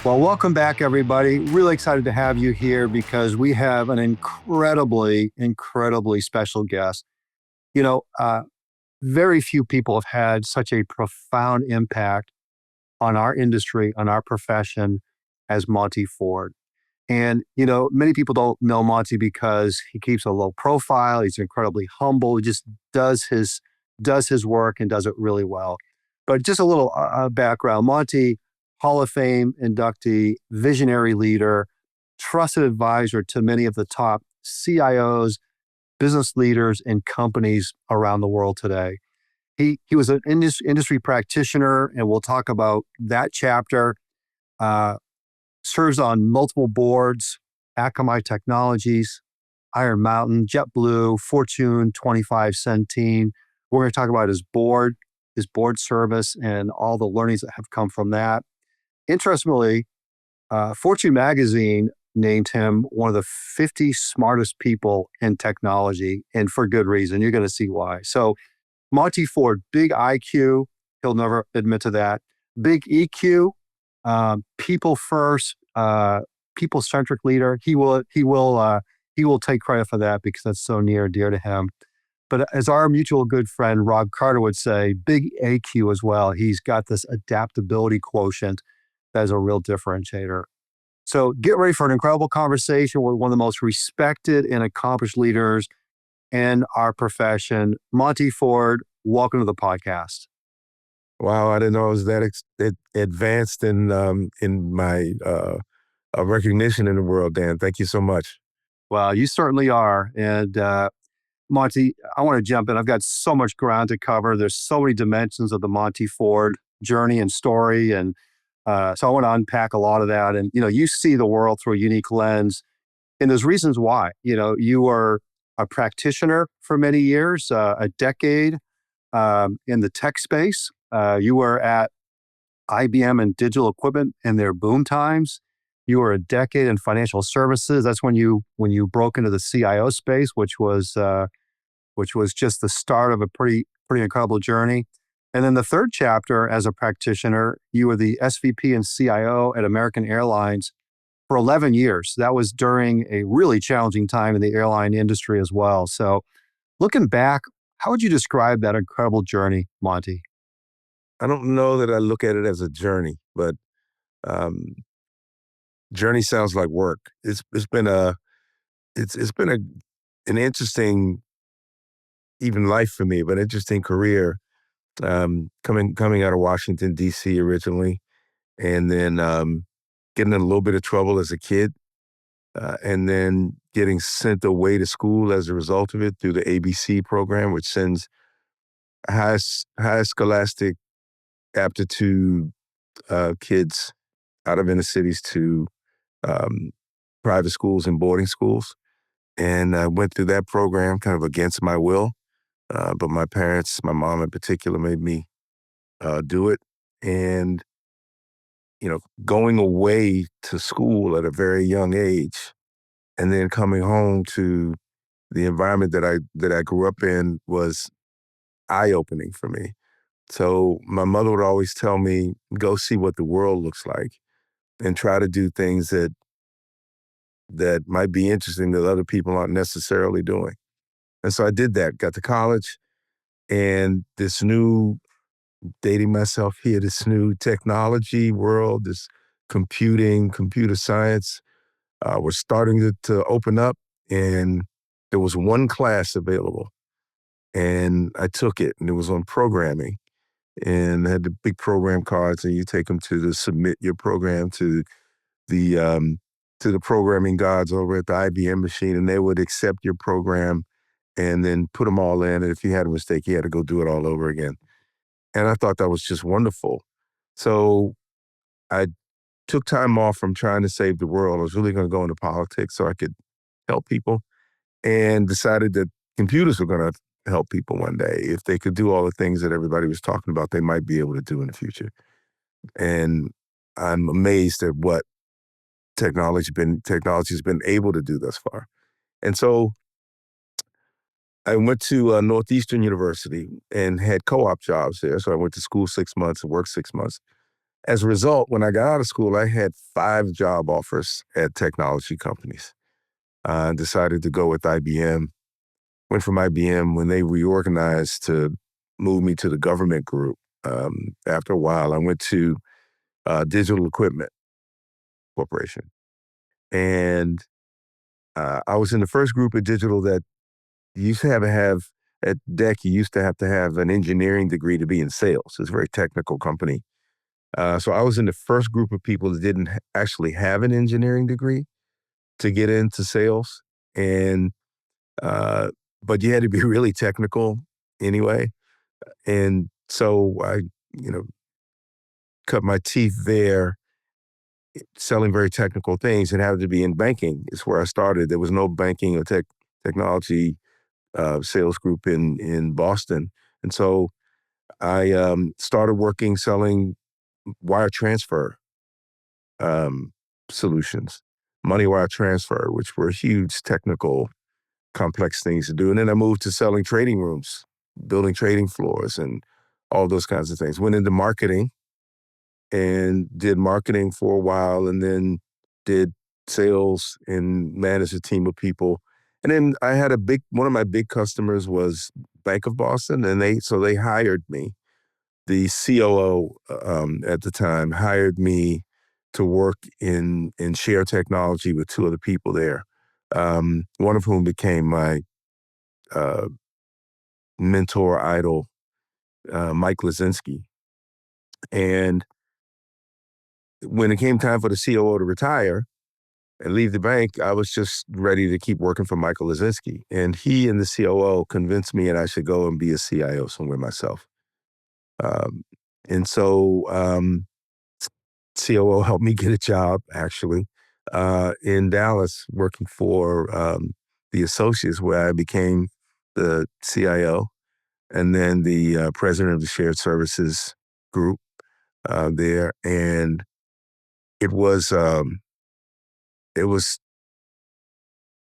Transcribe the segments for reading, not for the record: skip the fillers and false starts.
Well, welcome back, everybody. Really excited to have you here because we have an incredibly special guest. You know, very few people have had such a profound impact on our industry, on our profession as Monte Ford. And, many people don't know Monte because he keeps a low profile. He's incredibly humble. He just does his work and does it really well. But just a little background. Monte, Hall of Fame inductee, visionary leader, trusted advisor to many of the top CIOs, business leaders, and companies around the world today. He was an industry practitioner, and we'll talk about that chapter. Serves on multiple boards, Akamai Technologies, Iron Mountain, JetBlue, Fortune 25, Centene. We're going to talk about his board service, and all the learnings that have come from that. Interestingly, Fortune magazine named him one of the 50 smartest people in technology, and for good reason. You're going to see why. So Monte Ford, big IQ. He'll never admit to that. Big EQ, people first, people-centric leader. He will take credit for that because that's so near and dear to him. But as our mutual good friend Rob Carter would say, big AQ as well. He's got this adaptability quotient that is a real differentiator. So get ready for an incredible conversation with one of the most respected and accomplished leaders in our profession. Monte Ford, welcome to the podcast. Wow, I didn't know I was that advanced in my recognition in the world, Dan. Thank you so much. Well, you certainly are. And Monte, I want to jump in. I've got so much ground to cover. There's so many dimensions of the Monte Ford journey and story. And so I want to unpack a lot of that. And, you see the world through a unique lens. And there's reasons why. You were a practitioner for many years, a decade in the tech space. You were at IBM and digital equipment in their boom times. You were a decade in financial services. That's when you broke into the CIO space, which was just the start of a pretty incredible journey. And then the third chapter, as a practitioner, you were the SVP and CIO at American Airlines for 11 years. That was during a really challenging time in the airline industry as well. So looking back, how would you describe that incredible journey, Monte? I don't know that I look at it as a journey, but journey sounds like work. It's been an interesting even life for me, but interesting career. Coming out of Washington D.C. originally, and then getting in a little bit of trouble as a kid, and then getting sent away to school as a result of it through the ABC program, which sends high scholastic aptitude kids out of inner cities to private schools and boarding schools. And I went through that program kind of against my will. But my parents, my mom in particular, made me do it. And, going away to school at a very young age and then coming home to the environment that I grew up in was eye-opening for me. So my mother would always tell me, go see what the world looks like and try to do things that might be interesting that other people aren't necessarily doing. And so I did that, got to college, and this new, dating myself here, this new technology world, this computer science, was starting to open up, and there was one class available. And I took it, and it was on programming. And I had the big program cards, and you take them to submit your program to the programming gods over at the IBM machine, and they would accept your program and then put them all in. And if you had a mistake, you had to go do it all over again. And I thought that was just wonderful. So I took time off from trying to save the world. I was really going to go into politics so I could help people, and decided that computers were going to help people one day. If they could do all the things that everybody was talking about, they might be able to do in the future. And I'm amazed at what technology's been able to do thus far. And so I went to Northeastern University and had co-op jobs there. So I went to school 6 months and worked 6 months. As a result, when I got out of school, I had 5 job offers at technology companies. I decided to go with IBM. Went from IBM when they reorganized to move me to the government group. After a while, I went to Digital Equipment Corporation. And I was in the first group of digital that you used to have at DEC, you used to have an engineering degree to be in sales. It's a very technical company. So I was in the first group of people that didn't actually have an engineering degree to get into sales. And, but you had to be really technical anyway. And so I, you know, cut my teeth there selling very technical things and had to be in banking is where I started. There was no banking or technology sales group in Boston. And so I started working selling wire transfer um, solutions, money wire transfer, which were huge technical, complex things to do. And then I moved to selling trading rooms, building trading floors, and all those kinds of things. Went into marketing and did marketing for a while, and then did sales and managed a team of people. And then I had one of my big customers was Bank of Boston, and they hired me. The COO at the time hired me to work in share technology with 2 other people there. One of whom became my uh, mentor idol, Mike Lazinski. And when it came time for the COO to retire and leave the bank, I was just ready to keep working for Michael Lazinski. And he and the COO convinced me that I should go and be a CIO somewhere myself. Um, and so COO helped me get a job, actually, in Dallas, working for the Associates, where I became the CIO and then the president of the Shared Services Group there. And it was, it was,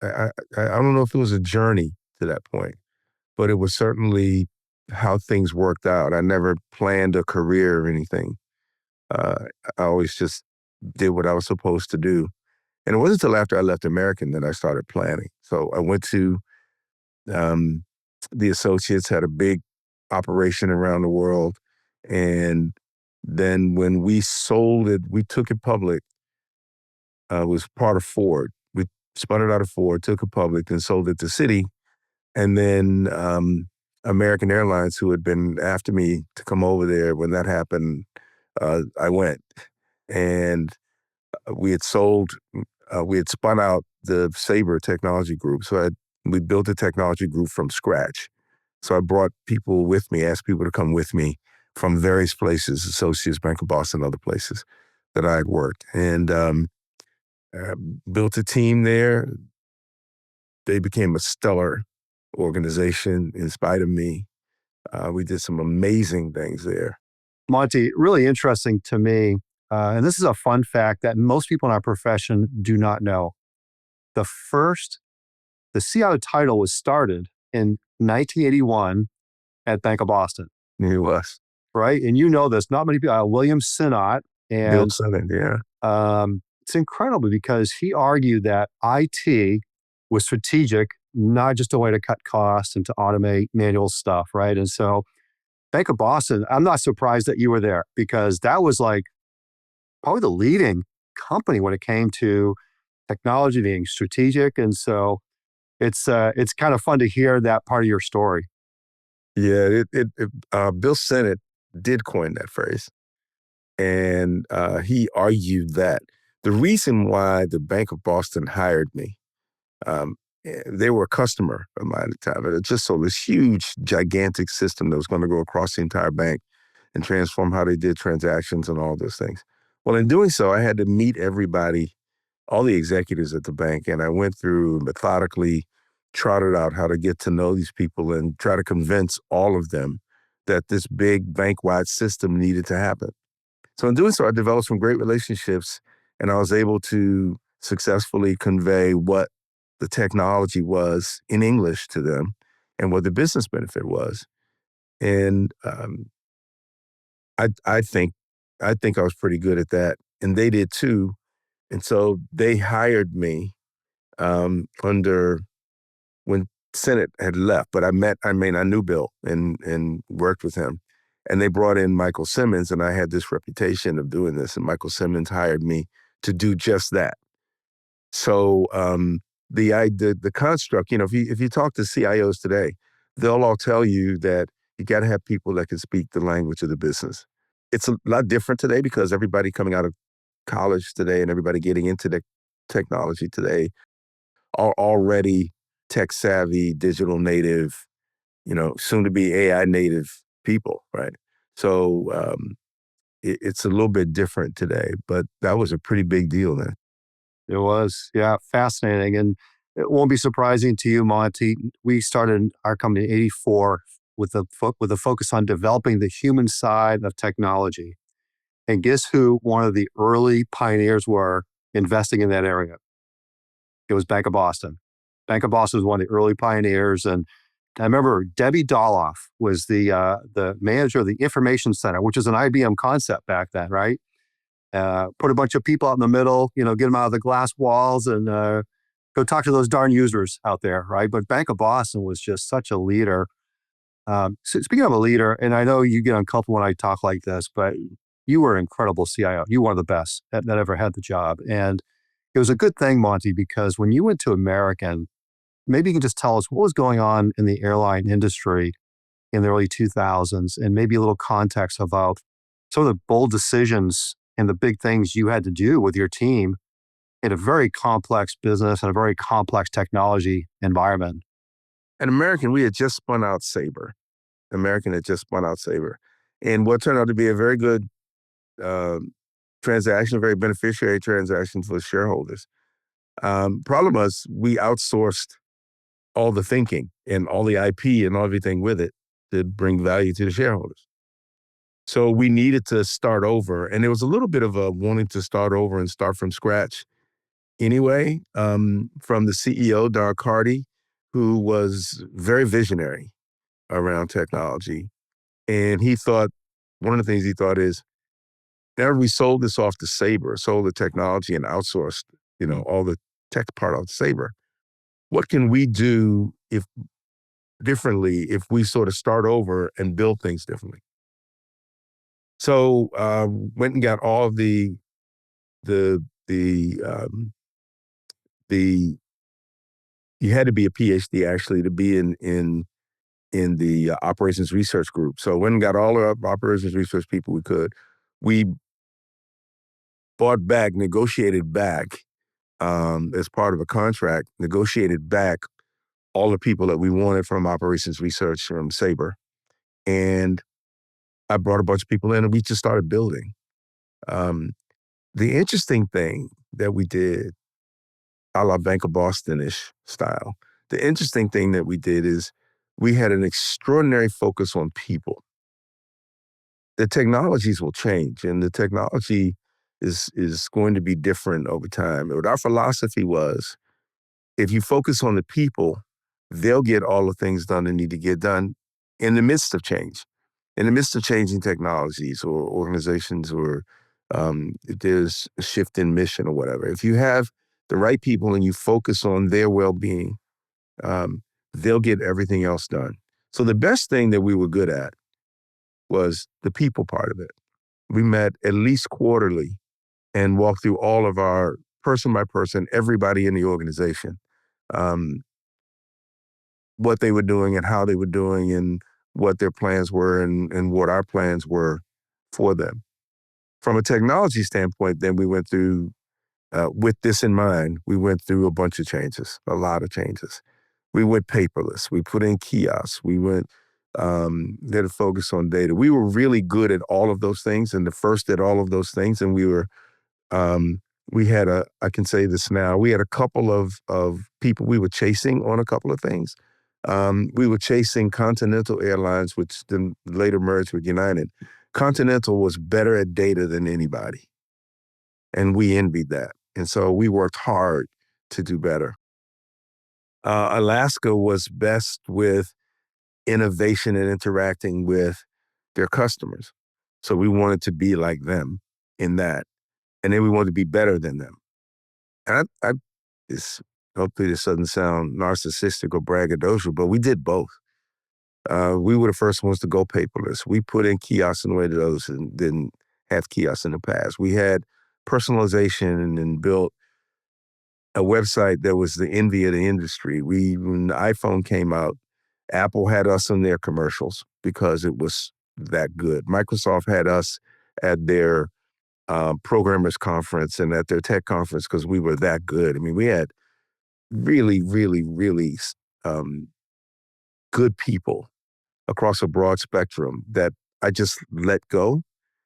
I don't know if it was a journey to that point, but it was certainly how things worked out. I never planned a career or anything. Uh, I always just did what I was supposed to do. And it wasn't until after I left American that I started planning. So I went to um, the Associates, had a big operation around the world. And then when we sold it, we took it public. It was part of Ford. We spun it out of Ford, took it public, and sold it to Citi. And then American Airlines, who had been after me to come over there, when that happened, I went. And we had we had spun out the Sabre technology group. So we built a technology group from scratch. So I brought people with me, asked people to come with me from various places, Associates, Bank of Boston, other places that I had worked. And built a team there. They became a stellar organization in spite of me. We did some amazing things there. Monte, really interesting to me. And this is a fun fact that most people in our profession do not know. The CIO title was started in 1981 at Bank of Boston, It was. right? And you know this, not many people, William Sinnott. Bill And Sutton, yeah. it's incredible because he argued that IT was strategic, not just a way to cut costs and to automate manual stuff, right? And so Bank of Boston, I'm not surprised that you were there because that was like probably the leading company when it came to technology being strategic. And so it's kind of fun to hear that part of your story. Yeah, Bill Sennett did coin that phrase. And he argued that the reason why the Bank of Boston hired me, um, they were a customer of mine at the time. It just sold this huge, gigantic system that was going to go across the entire bank and transform how they did transactions and all those things. Well, in doing so, I had to meet everybody, all the executives at the bank, and I went through methodically, trotted out how to get to know these people and try to convince all of them that this big bank-wide system needed to happen. So in doing so, I developed some great relationships, and I was able to successfully convey what the technology was in English to them and what the business benefit was. And I think I think I was pretty good at that, and they did too. And so they hired me under when Senate had left, but I knew Bill and worked with him. And they brought in Michael Simmons, and I had this reputation of doing this. And Michael Simmons hired me to do just that. So the construct, if you talk to CIOs today, they'll all tell you that you got to have people that can speak the language of the business. It's a lot different today because everybody coming out of college today and everybody getting into the technology today are already tech savvy, digital native, soon to be AI native people, right? So it's a little bit different today, but that was a pretty big deal then. It was, yeah, fascinating. And it won't be surprising to you, Monty. We started our company in '84 with a focus on developing the human side of technology. And guess who one of the early pioneers were investing in that area? It was Bank of Boston. Bank of Boston was one of the early pioneers. And I remember Debbie Doloff was the manager of the information center, which is an IBM concept back then, right? Put a bunch of people out in the middle, get them out of the glass walls and go talk to those darn users out there, right? But Bank of Boston was just such a leader. So speaking of a leader, and I know you get uncomfortable when I talk like this, but you were an incredible CIO. You were one of the best that ever had the job. And it was a good thing, Monty, because when you went to American, maybe you can just tell us what was going on in the airline industry in the early 2000s and maybe a little context about some of the bold decisions and the big things you had to do with your team in a very complex business and a very complex technology environment. And American, we had just spun out Sabre. American had just spun out Sabre. And what turned out to be a very good transaction, a very beneficiary transaction for the shareholders. Problem was we outsourced all the thinking and all the IP and everything with it to bring value to the shareholders. So we needed to start over. And there was a little bit of a wanting to start over and start from scratch anyway, from the CEO, Dar Carty, who was very visionary around technology. And he thought, one of the things he thought is, now we sold this off to Sabre, sold the technology and outsourced, all the tech part of Sabre. What can we do differently if we sort of start over and build things differently? So went and got all of the you had to be a PhD actually to be in the operations research group. So went and got all the operations research people we could. We negotiated back as part of a contract, negotiated back all the people that we wanted from operations research from Sabre. And I brought a bunch of people in and we just started building. The interesting thing that we did, a la Bank of Boston-ish style, the interesting thing that we did is we had an extraordinary focus on people. The technologies will change and the technology is going to be different over time. What our philosophy was, if you focus on the people, they'll get all the things done that need to get done in the midst of change, in the midst of changing technologies or organizations or if there's a shift in mission or whatever. If you have the right people and you focus on their well-being, they'll get everything else done. So the best thing that we were good at was the people part of it. We met at least quarterly and walked through all of our person by person, everybody in the organization, what they were doing and how they were doing and what their plans were and what our plans were for them. From a technology standpoint, then we went through, with this in mind, we went through a bunch of changes, a lot of changes. We went paperless. We put in kiosks. We went, did a focus on data. We were really good at all of those things and the first at all of those things. And we had I can say this now, we had a couple of people we were chasing on a couple of things. We were chasing Continental Airlines, which then later merged with United. Continental was better at data than anybody. And we envied that. And so we worked hard to do better. Alaska was best with innovation and interacting with their customers. So we wanted to be like them in that. And then we wanted to be better than them. And this, hopefully this doesn't sound narcissistic or braggadocious, but we did both. We were the first ones to go paperless. We put in kiosks in the way that others didn't have kiosks in the past. We had personalization and built a website that was the envy of the industry. When the iPhone came out, Apple had us in their commercials because it was that good. Microsoft had us at their programmers conference and at their tech conference because we were that good. I mean, we had really, really, really good people across a broad spectrum that I just let go.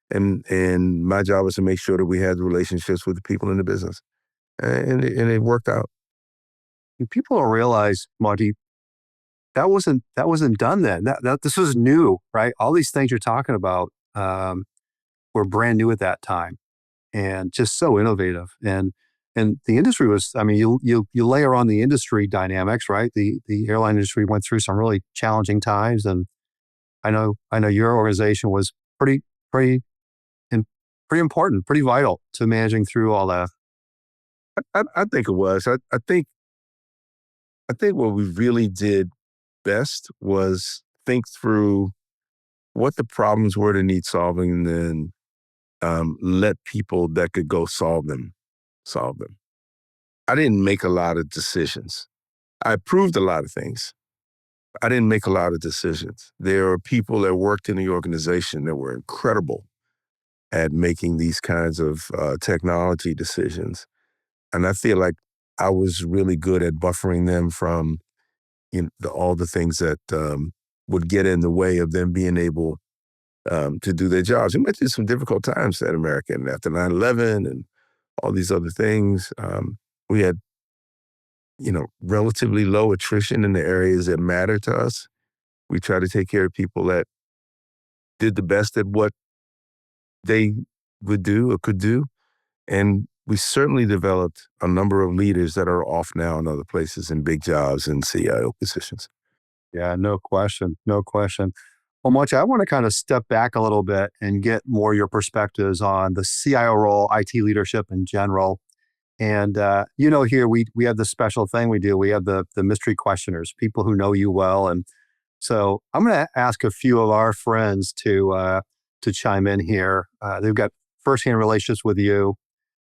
And my job was to make sure that we had relationships with the people in the business. And it worked out. People don't realize, Monty, that wasn't done then. This was new, right? All these things you're talking about were brand new at that time, and just so innovative. And the industry was, I mean, you layer on the industry dynamics, right? The airline industry went through some really challenging times, and I know your organization was pretty and pretty important, pretty vital to managing through all that. I think it was. I think what we really did best was think through what the problems were that need solving, and then let people that could go solve them. I didn't make a lot of decisions. I approved a lot of things. I didn't make a lot of decisions. There are people that worked in the organization that were incredible at making these kinds of technology decisions. And I feel like I was really good at buffering them from all the things that would get in the way of them being able to do their jobs. We went through some difficult times at America, and after 9/11 and all these other things, we had, relatively low attrition in the areas that matter to us. We try to take care of people that did the best at what they would do or could do. And we certainly developed a number of leaders that are off now in other places in big jobs and CIO positions. Yeah, no question, no question. Well, Monty, I want to kind of step back a little bit and get more your perspectives on the CIO role, IT leadership in general. And here we have this special thing we do. We have the mystery questioners, people who know you well. And so I'm going to ask a few of our friends to chime in here. They've got firsthand relationships with you.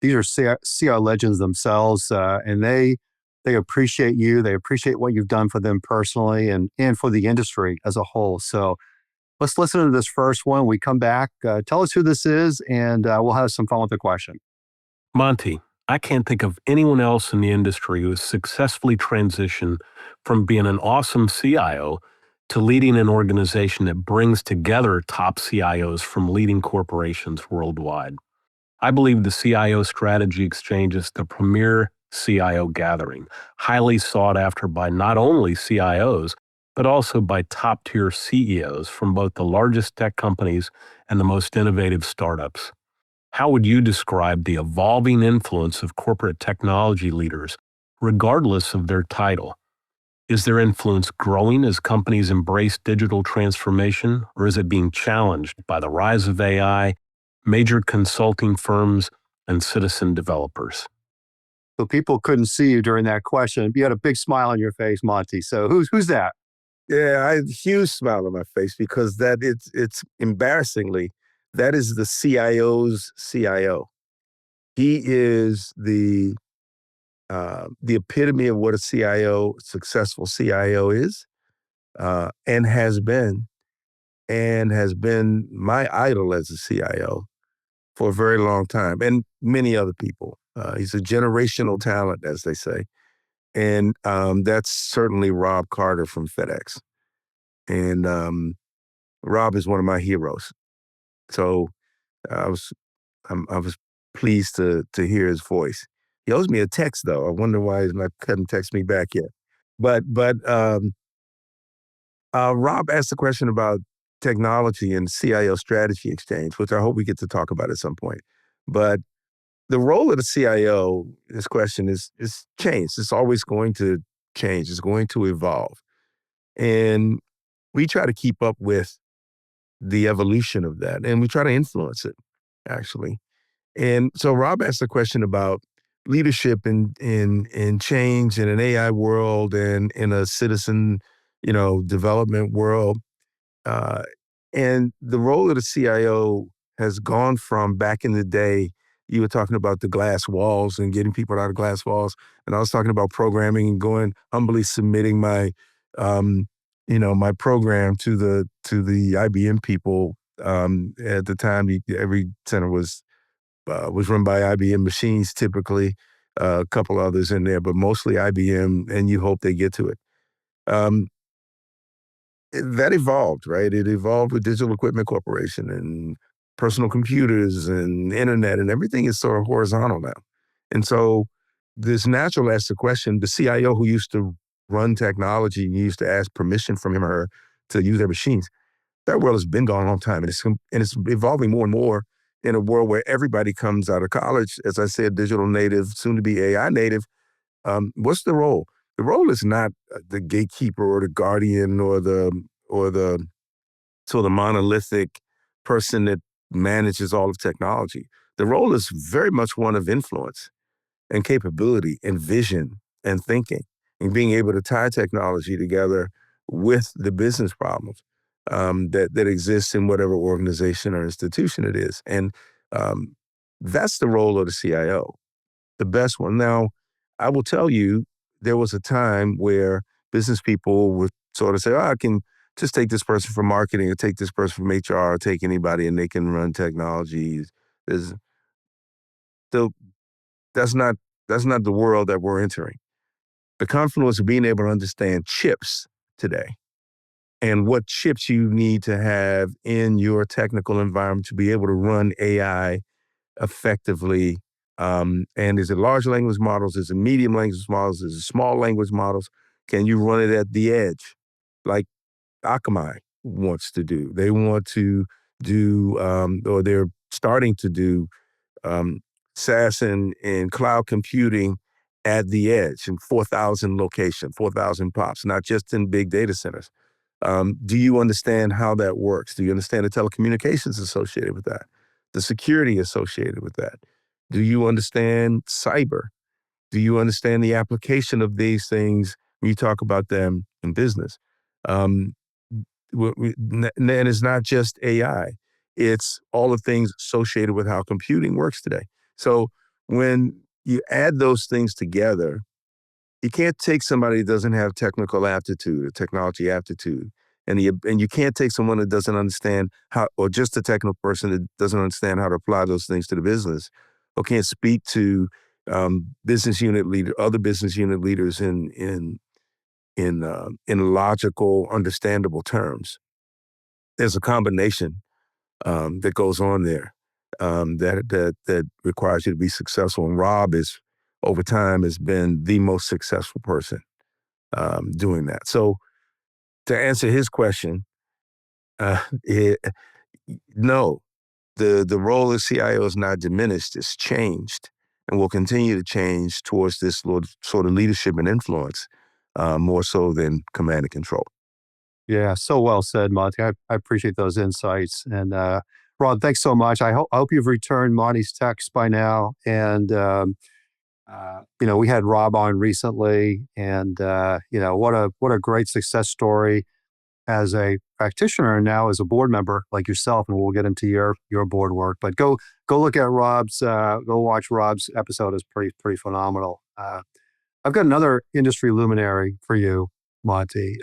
These are CIO legends themselves, and they appreciate you. They appreciate what you've done for them personally and for the industry as a whole. So let's listen to this first one. We come back. Tell us who this is, and we'll have some fun with the question. Monty, I can't think of anyone else in the industry who has successfully transitioned from being an awesome CIO to leading an organization that brings together top CIOs from leading corporations worldwide. I believe the CIO Strategy Exchange is the premier CIO gathering, highly sought after by not only CIOs, but also by top-tier CEOs from both the largest tech companies and the most innovative startups. How would you describe the evolving influence of corporate technology leaders, regardless of their title? Is their influence growing as companies embrace digital transformation, or is it being challenged by the rise of AI, major consulting firms, and citizen developers? So people couldn't see you during that question. You had a big smile on your face, Monty. So who's that? Yeah, I had a huge smile on my face because it's embarrassingly, that is the CIO's CIO. He is the epitome of what a successful CIO is, and has been, my idol as a CIO for a very long time, and many other people. He's a generational talent, as they say. And that's certainly Rob Carter from FedEx. And Rob is one of my heroes. So I was I was pleased to hear his voice. He owes me a text though. I wonder why he's not hadn't texted me back yet. But Rob asked a question about technology and CIO strategy exchange, which I hope we get to talk about at some point. But the role of the CIO, this question is changed. It's always going to change. It's going to evolve. And we try to keep up with the evolution of that, and we try to influence it, actually. And so Rob asked a question about leadership in change in an AI world and in a citizen, development world. Uh, and the role of the CIO has gone from back in the day, you were talking about the glass walls and getting people out of glass walls. And I was talking about programming and going humbly submitting um, my program to the IBM people. At the time, every center was run by IBM machines, typically, a couple others in there, but mostly IBM, and you hope they get to it. Um, that evolved, right? It evolved with Digital Equipment Corporation and personal computers and internet, and everything is sort of horizontal now. And so this natural asks the question, the CIO who used to run technology, used to ask permission from him or her to use their machines, that world has been gone a long time. And it's evolving more and more in a world where everybody comes out of college, as I said, digital native, soon to be AI native. What's the role? The role is not the gatekeeper or the guardian or the sort of monolithic person that manages all of technology. The role is very much one of influence and capability and vision and thinking and being able to tie technology together with the business problems that exists in whatever organization or institution it is. And um, that's the role of the CIO, the best one. Now, I will tell you, there was a time where business people would sort of say, oh, I can just take this person from marketing or take this person from HR or take anybody and they can run technologies. There's still, that's not that's not the world that we're entering. The confluence of being able to understand chips today and what chips you need to have in your technical environment to be able to run AI effectively. And is it large language models? Is it medium language models? Is it small language models? Can you run it at the edge like Akamai wants to do? They want to do, or they're starting to do um, SaaS and cloud computing at the edge in 4,000 locations, 4,000 pops, not just in big data centers. Do you understand how that works? Do you understand the telecommunications associated with that? The security associated with that? Do you understand cyber? Do you understand the application of these things when you talk about them in business? Um, and it's not just AI. It's all the things associated with how computing works today. So when you add those things together, you can't take somebody that doesn't have technical aptitude or technology aptitude, and you can't take someone that doesn't understand how, or just a technical person that doesn't understand how to apply those things to the business, or can't speak to other business unit leaders in logical, understandable terms. There's a combination that goes on there that requires you to be successful. And Rob is, over time, has been the most successful person doing that. So to answer his question, uh, it, no, the role of CIO is not diminished. It's changed and will continue to change towards this sort of leadership and influence, more so than command and control. Yeah, so well said, Monty. I appreciate those insights. And Ron, thanks so much. I hope you've returned Monty's text by now. And we had Rob on recently, and what a great success story as a practitioner and now as a board member like yourself. And we'll get into your board work. But go look at go watch Rob's episode. It's pretty phenomenal. I've got another industry luminary for you, Monty.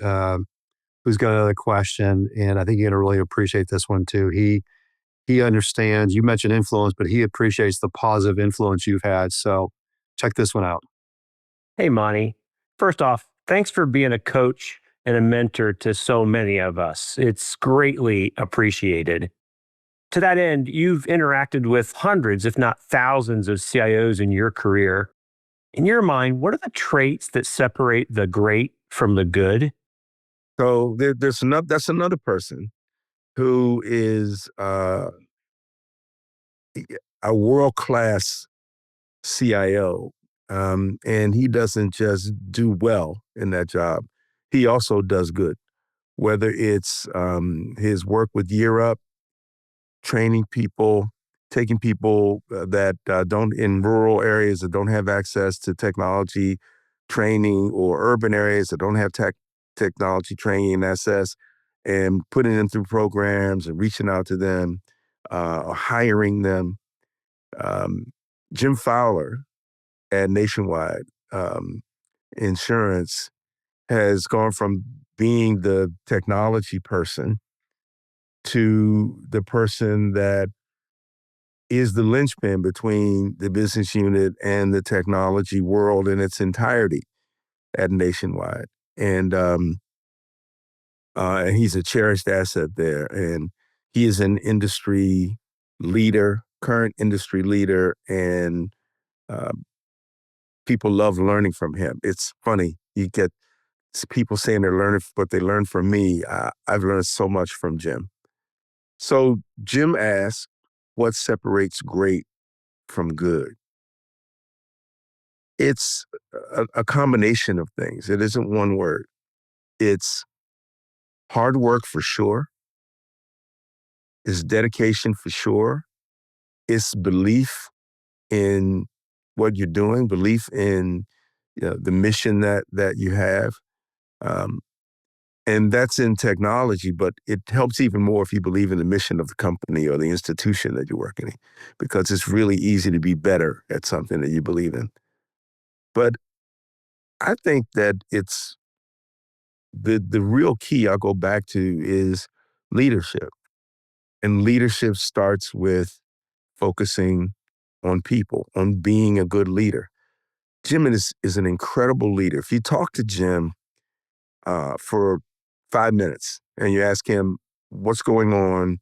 Who's got another question, and I think you're going to really appreciate this one too. He understands, you mentioned influence, but he appreciates the positive influence you've had. So check this one out. Hey, Monty. First off, thanks for being a coach and a mentor to so many of us. It's greatly appreciated. To that end, you've interacted with hundreds, if not thousands, of CIOs in your career. In your mind, what are the traits that separate the great from the good? So that's another person who is a world class CIO, and he doesn't just do well in that job; he also does good. whether it's his work with Year Up, training people, taking people that don't in rural areas that don't have access to technology training, or urban areas that don't have technology training and access, and putting them through programs and reaching out to them, or hiring them. Jim Fowler at Nationwide Insurance has gone from being the technology person to the person that is the linchpin between the business unit and the technology world in its entirety at Nationwide. And he's a cherished asset there. And he is an industry leader, current industry leader, and people love learning from him. It's funny. You get people saying they're learning what they learned from me. I've learned so much from Jim. So Jim asked, what separates great from good? It's a combination of things. It isn't one word. It's hard work for sure. It's dedication for sure. It's belief in what you're doing, belief in the mission that you have. And that's in technology, but it helps even more if you believe in the mission of the company or the institution that you're working in, because it's really easy to be better at something that you believe in. But I think that it's the real key I'll go back to is leadership. And leadership starts with focusing on people, on being a good leader. Jim is an incredible leader. If you talk to Jim for 5 minutes and you ask him what's going on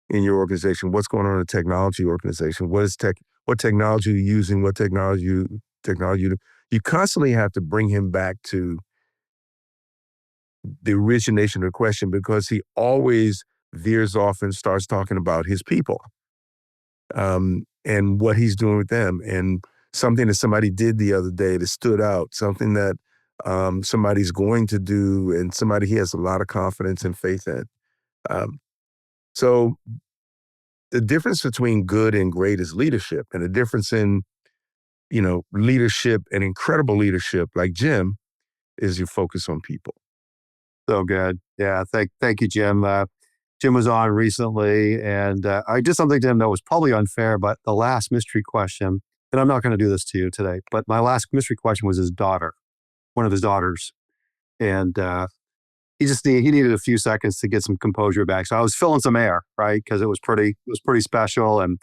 in your organization, what's going on in the technology organization, what technology you're using, what technology you constantly have to bring him back to the origination of the question, because he always veers off and starts talking about his people, and what he's doing with them, and something that somebody did the other day that stood out, something that somebody's going to do, and somebody he has a lot of confidence and faith in. So the difference between good and great is leadership, and the difference in leadership and incredible leadership like Jim is your focus on people. So good. Yeah. Thank you, Jim. Jim was on recently, and I did something to him that was probably unfair, but the last mystery question, and I'm not going to do this to you today, but my last mystery question was his daughter, one of his daughters. And he needed a few seconds to get some composure back. So I was filling some air, right? Because it was pretty special. And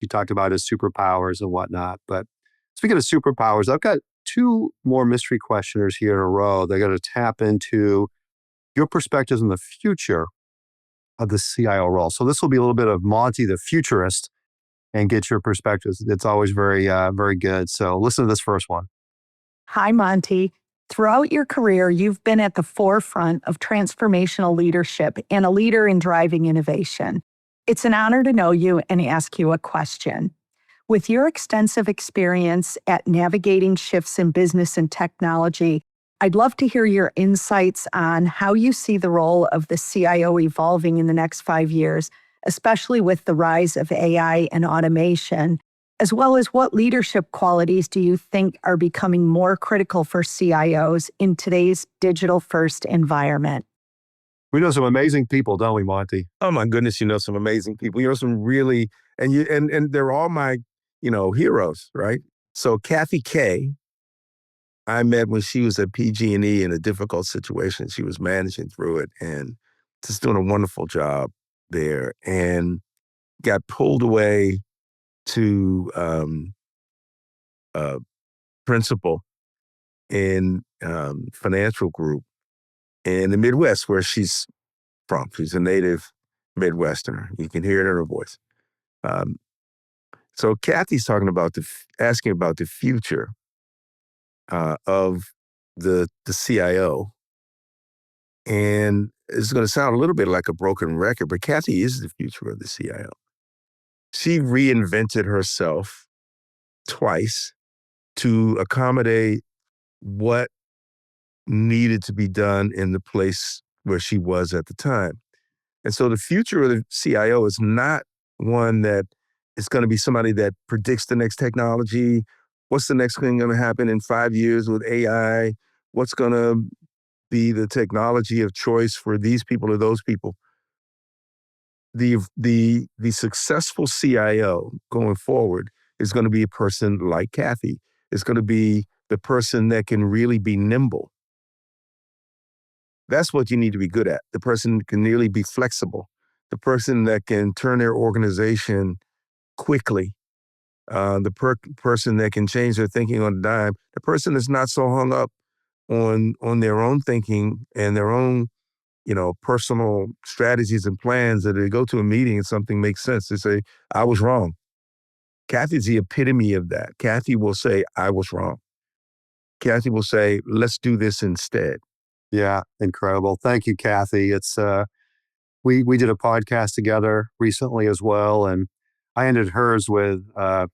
he talked about his superpowers and whatnot. But speaking of superpowers, I've got two more mystery questioners here in a row. They're going to tap into your perspectives on the future of the CIO role. So this will be a little bit of Monte the futurist and get your perspectives. It's always very, very good. So listen to this first one. Hi, Monte. Throughout your career, you've been at the forefront of transformational leadership and a leader in driving innovation. It's an honor to know you and ask you a question. With your extensive experience at navigating shifts in business and technology, I'd love to hear your insights on how you see the role of the CIO evolving in the next 5 years, especially with the rise of AI and automation, as well as what leadership qualities do you think are becoming more critical for CIOs in today's digital-first environment? We know some amazing people, don't we, Monte? Oh my goodness, you know some amazing people. You know some really, and they're all my, heroes, right? So Kathy Kay, I met when she was at PG&E in a difficult situation. She was managing through it and just doing a wonderful job there, and got pulled away to principal in financial group in the Midwest, where she's from. She's a native Midwesterner. You can hear it in her voice. So Kathy's talking about asking about the future of the CIO, and it's going to sound a little bit like a broken record, but Kathy is the future of the CIO. She reinvented herself twice to accommodate what needed to be done in the place where she was at the time. And so the future of the CIO is not one that is going to be somebody that predicts the next technology. What's the next thing going to happen in 5 years with AI? What's going to be the technology of choice for these people or those people? The successful CIO going forward is going to be a person like Kathy. It's going to be the person that can really be nimble. That's what you need to be good at. The person can really be flexible. The person that can turn their organization quickly. The person that can change their thinking on a dime. The person that's not so hung up on their own thinking and their own, personal strategies and plans that they go to a meeting and something makes sense. They say, I was wrong. Kathy's the epitome of that. Kathy will say, I was wrong. Kathy will say, let's do this instead. Yeah, incredible. Thank you, Kathy. It's we did a podcast together recently as well, and I ended hers with her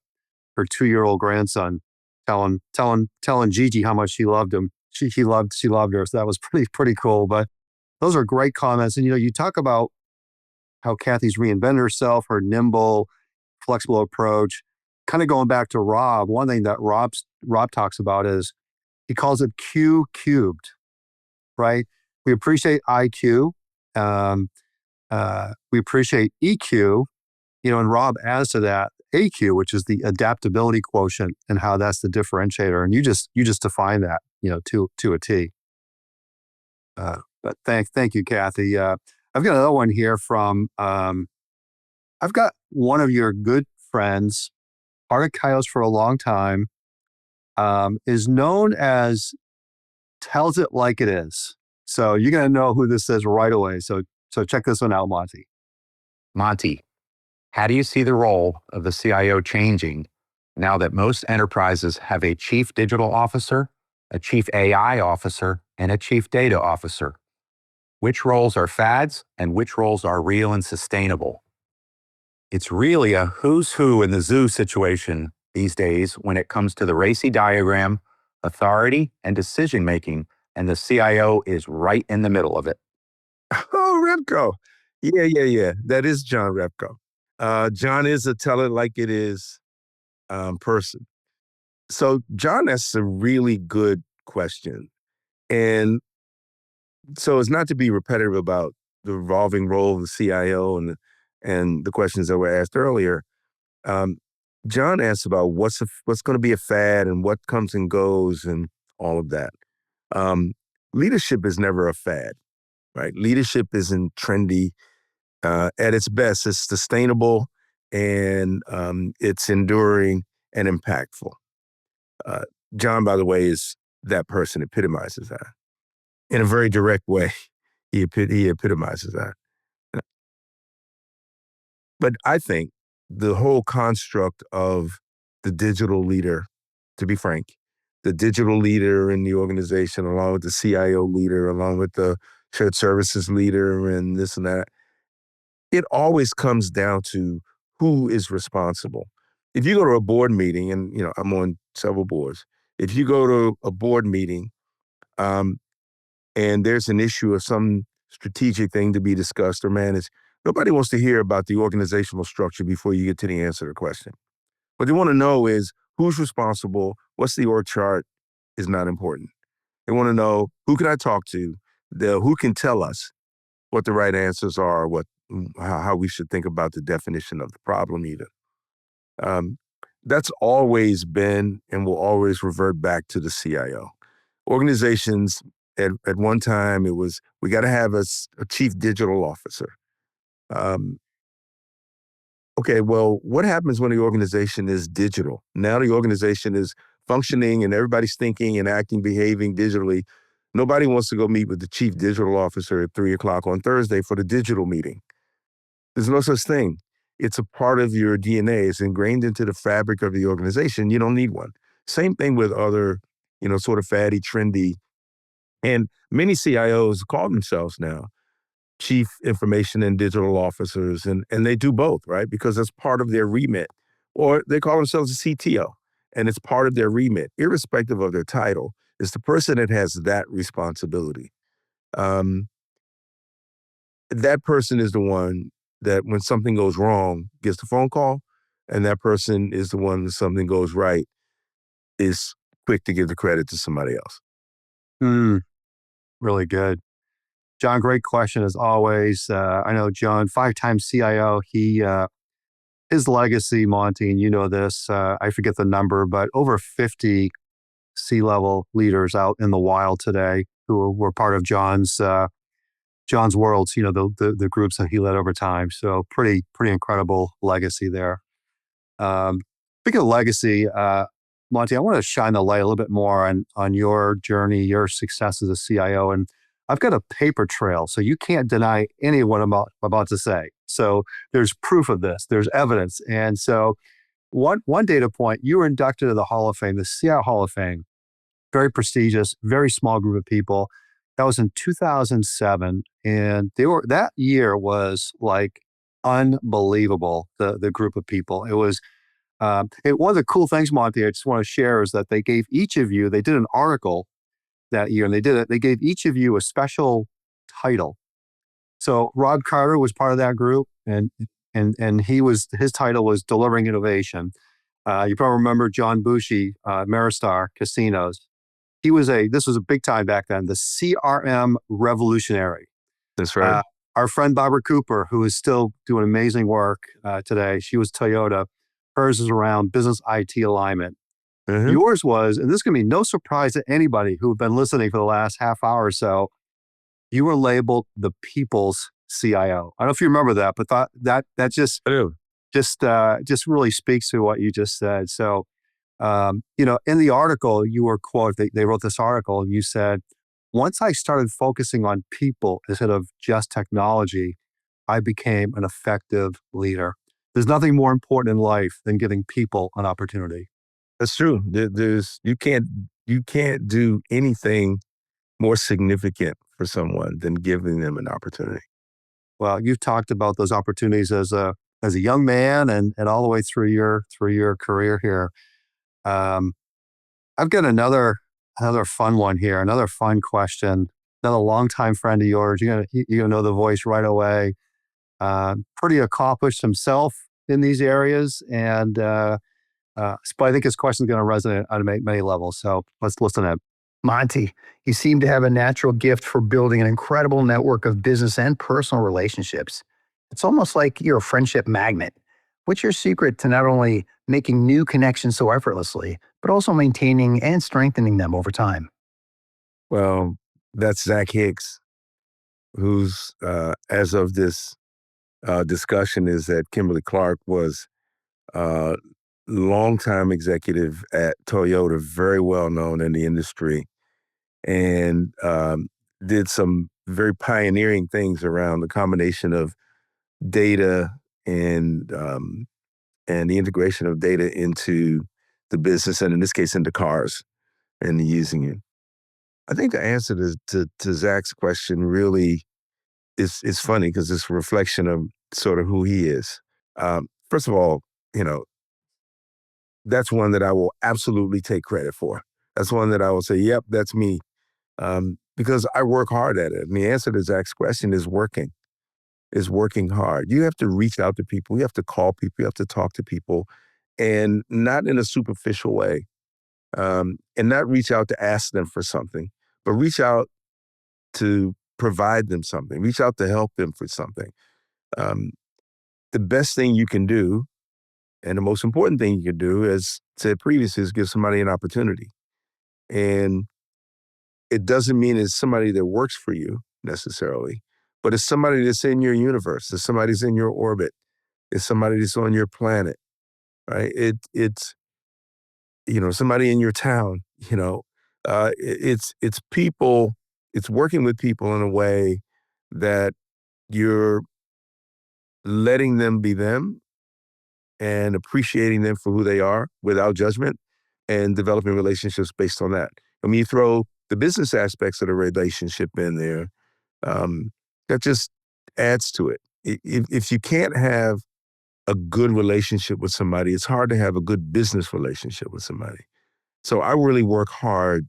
2-year-old grandson telling Gigi how much she loved him. She loved her, so that was pretty cool. But those are great comments, and you talk about how Kathy's reinvented herself, her nimble, flexible approach. Kind of going back to Rob, one thing that Rob talks about is he calls it Q cubed, right? We appreciate IQ. We appreciate EQ, and Rob adds to that AQ, which is the adaptability quotient and how that's the differentiator. And you just define that, to a T. But thank you, Kathy. I've got another one here from, I've got one of your good friends, part of CIOs for a long time, is known as tells it like it is. So you're going to know who this is right away. So check this one out, Monte. Monte, how do you see the role of the CIO changing now that most enterprises have a chief digital officer, a chief AI officer, and a chief data officer? Which roles are fads and which roles are real and sustainable? It's really a who's who in the zoo situation these days when it comes to the racy diagram, authority, and decision-making, and the CIO is right in the middle of it. Oh, Repko. Yeah. That is John Repko. John is a tell it like it is person. So John asks a really good question. And so it's not to be repetitive about the evolving role of the CIO and the questions that were asked earlier. John asks about what's going to be a fad and what comes and goes and all of that. Leadership is never a fad, right? Leadership isn't trendy. At its best, it's sustainable and it's enduring and impactful. John, by the way, is that person, epitomizes that in a very direct way. He epitomizes that. But I think the whole construct of the digital leader, to be frank, the digital leader in the organization, along with the CIO leader, along with the shared services leader and this and that, it always comes down to who is responsible. If you go to a board meeting, and I'm on several boards, if you go to a board meeting and there's an issue or some strategic thing to be discussed or managed, nobody wants to hear about the organizational structure before you get to the answer to the question. What they want to know is who's responsible, what's the org chart is not important. They want to know who can I talk to, who can tell us what the right answers are, how we should think about the definition of the problem even. That's always been and will always revert back to the CIO. Organizations, at one time, it was, we got to have a chief digital officer. Okay, well, what happens when the organization is digital? Now the organization is functioning and everybody's thinking and acting, behaving digitally. Nobody wants to go meet with the chief digital officer at 3:00 on Thursday for the digital meeting. There's no such thing. It's a part of your DNA. It's ingrained into the fabric of the organization. You don't need one. Same thing with other, sort of fatty, trendy. And many CIOs call themselves now chief information and digital officers, and they do both, right? Because that's part of their remit. Or they call themselves a CTO, and it's part of their remit, irrespective of their title. It's the person that has that responsibility. that person is the one that when something goes wrong gets the phone call, and that person is the one when something goes right is quick to give the credit to somebody else. Really good. John, great question as always. I know John, 5-time CIO. His legacy, Monty, and you know this, I forget the number, but over 50 C-level leaders out in the wild today who were part of John's worlds, the groups that he led over time. So pretty incredible legacy there. Speaking of legacy, Monty, I want to shine the light a little bit more on your journey, your success as a CIO. And I've got a paper trail, so you can't deny any of what I'm about to say. So there's proof of this, there's evidence. And so one data point, you were inducted to the Hall of Fame, the CIO Hall of Fame, very prestigious, very small group of people. That was in 2007. And that year was like unbelievable, the group of people. It was one of the cool things, Monty, I just want to share is that they gave each of you, they did an article that year, and they gave each of you a special title. So Rob Carter was part of that group, and his title was Delivering Innovation. You probably remember John Bushy, Maristar Casinos. This was a big time back then, the CRM revolutionary. That's right. Our friend Barbara Cooper, who is still doing amazing work today, she was Toyota. Hers is around business IT alignment. Mm-hmm. Yours was, and this can be no surprise to anybody who've been listening for the last half hour or so, you were labeled the people's CIO. I don't know if you remember that, but that just I do. just really speaks to what you just said. So, in the article, you were quoted, they wrote this article, and you said, once I started focusing on people instead of just technology, I became an effective leader. There's nothing more important in life than giving people an opportunity. That's true. You can't do anything more significant for someone than giving them an opportunity. Well, you've talked about those opportunities as a young man and all the way through your career here. I've got another fun one here, another fun question. Another longtime friend of yours. You're gonna know the voice right away. Pretty accomplished himself in these areas, and but I think his question is going to resonate on many levels. So let's listen in. Monty, you seem to have a natural gift for building an incredible network of business and personal relationships. It's almost like you're a friendship magnet. What's your secret to not only making new connections so effortlessly, but also maintaining and strengthening them over time? Well, that's Zach Hicks, who's, as of this discussion, is that Kimberly Clark was longtime executive at Toyota, very well known in the industry, and did some very pioneering things around the combination of data and the integration of data into the business, and in this case, into cars and using it. I think the answer to Zach's question really is funny because it's a reflection of sort of who he is. First of all, that's one that I will absolutely take credit for. That's one that I will say, yep, that's me. Because I work hard at it. And the answer to Zach's question is working hard. You have to reach out to people. You have to call people. You have to talk to people, and not in a superficial way, and not reach out to ask them for something, but reach out to provide them something, reach out to help them for something. The best thing you can do, and the most important thing you can do, as said previously, is give somebody an opportunity. And it doesn't mean it's somebody that works for you necessarily, but it's somebody that's in your universe. It's somebody that's in your orbit. It's somebody that's on your planet, right? It's somebody in your town. It's people. It's working with people in a way that you're letting them be them and appreciating them for who they are without judgment, and developing relationships based on that. I mean, you throw the business aspects of the relationship in there, that just adds to it. If you can't have a good relationship with somebody, it's hard to have a good business relationship with somebody. So I really work hard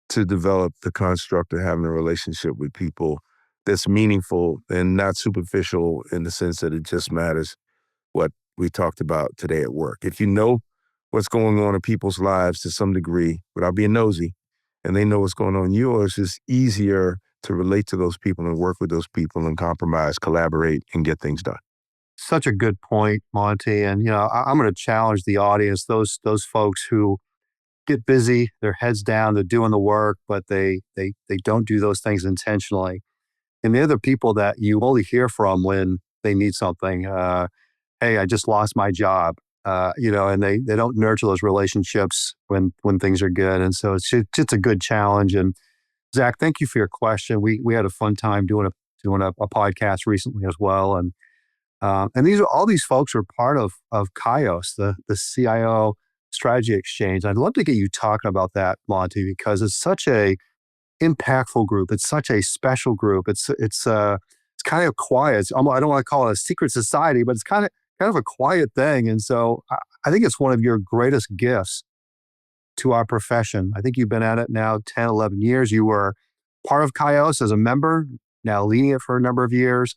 to develop the construct of having a relationship with people that's meaningful and not superficial in the sense that it just matters what we talked about today at work. If you know what's going on in people's lives to some degree without being nosy, and they know what's going on in yours, it's easier to relate to those people and work with those people and compromise, collaborate, and get things done. Such a good point, Monty. And I'm going to challenge the audience, those folks who get busy, their heads down, they're doing the work, but they don't do those things intentionally. And they're the people that you only hear from when they need something. Hey, I just lost my job. And they don't nurture those relationships when things are good. And so it's just a good challenge. And Zach, thank you for your question. We had a fun time doing a podcast recently as well. And all these folks are part of CIOs, the CIO Strategy Exchange. I'd love to get you talking about that, Monty, because it's such a impactful group. It's such a special group. It's kind of quiet. I don't want to call it a secret society, but it's kind of a quiet thing. And so I think it's one of your greatest gifts to our profession. I think you've been at it now 10, 11 years. You were part of CIOs as a member, now leading it for a number of years.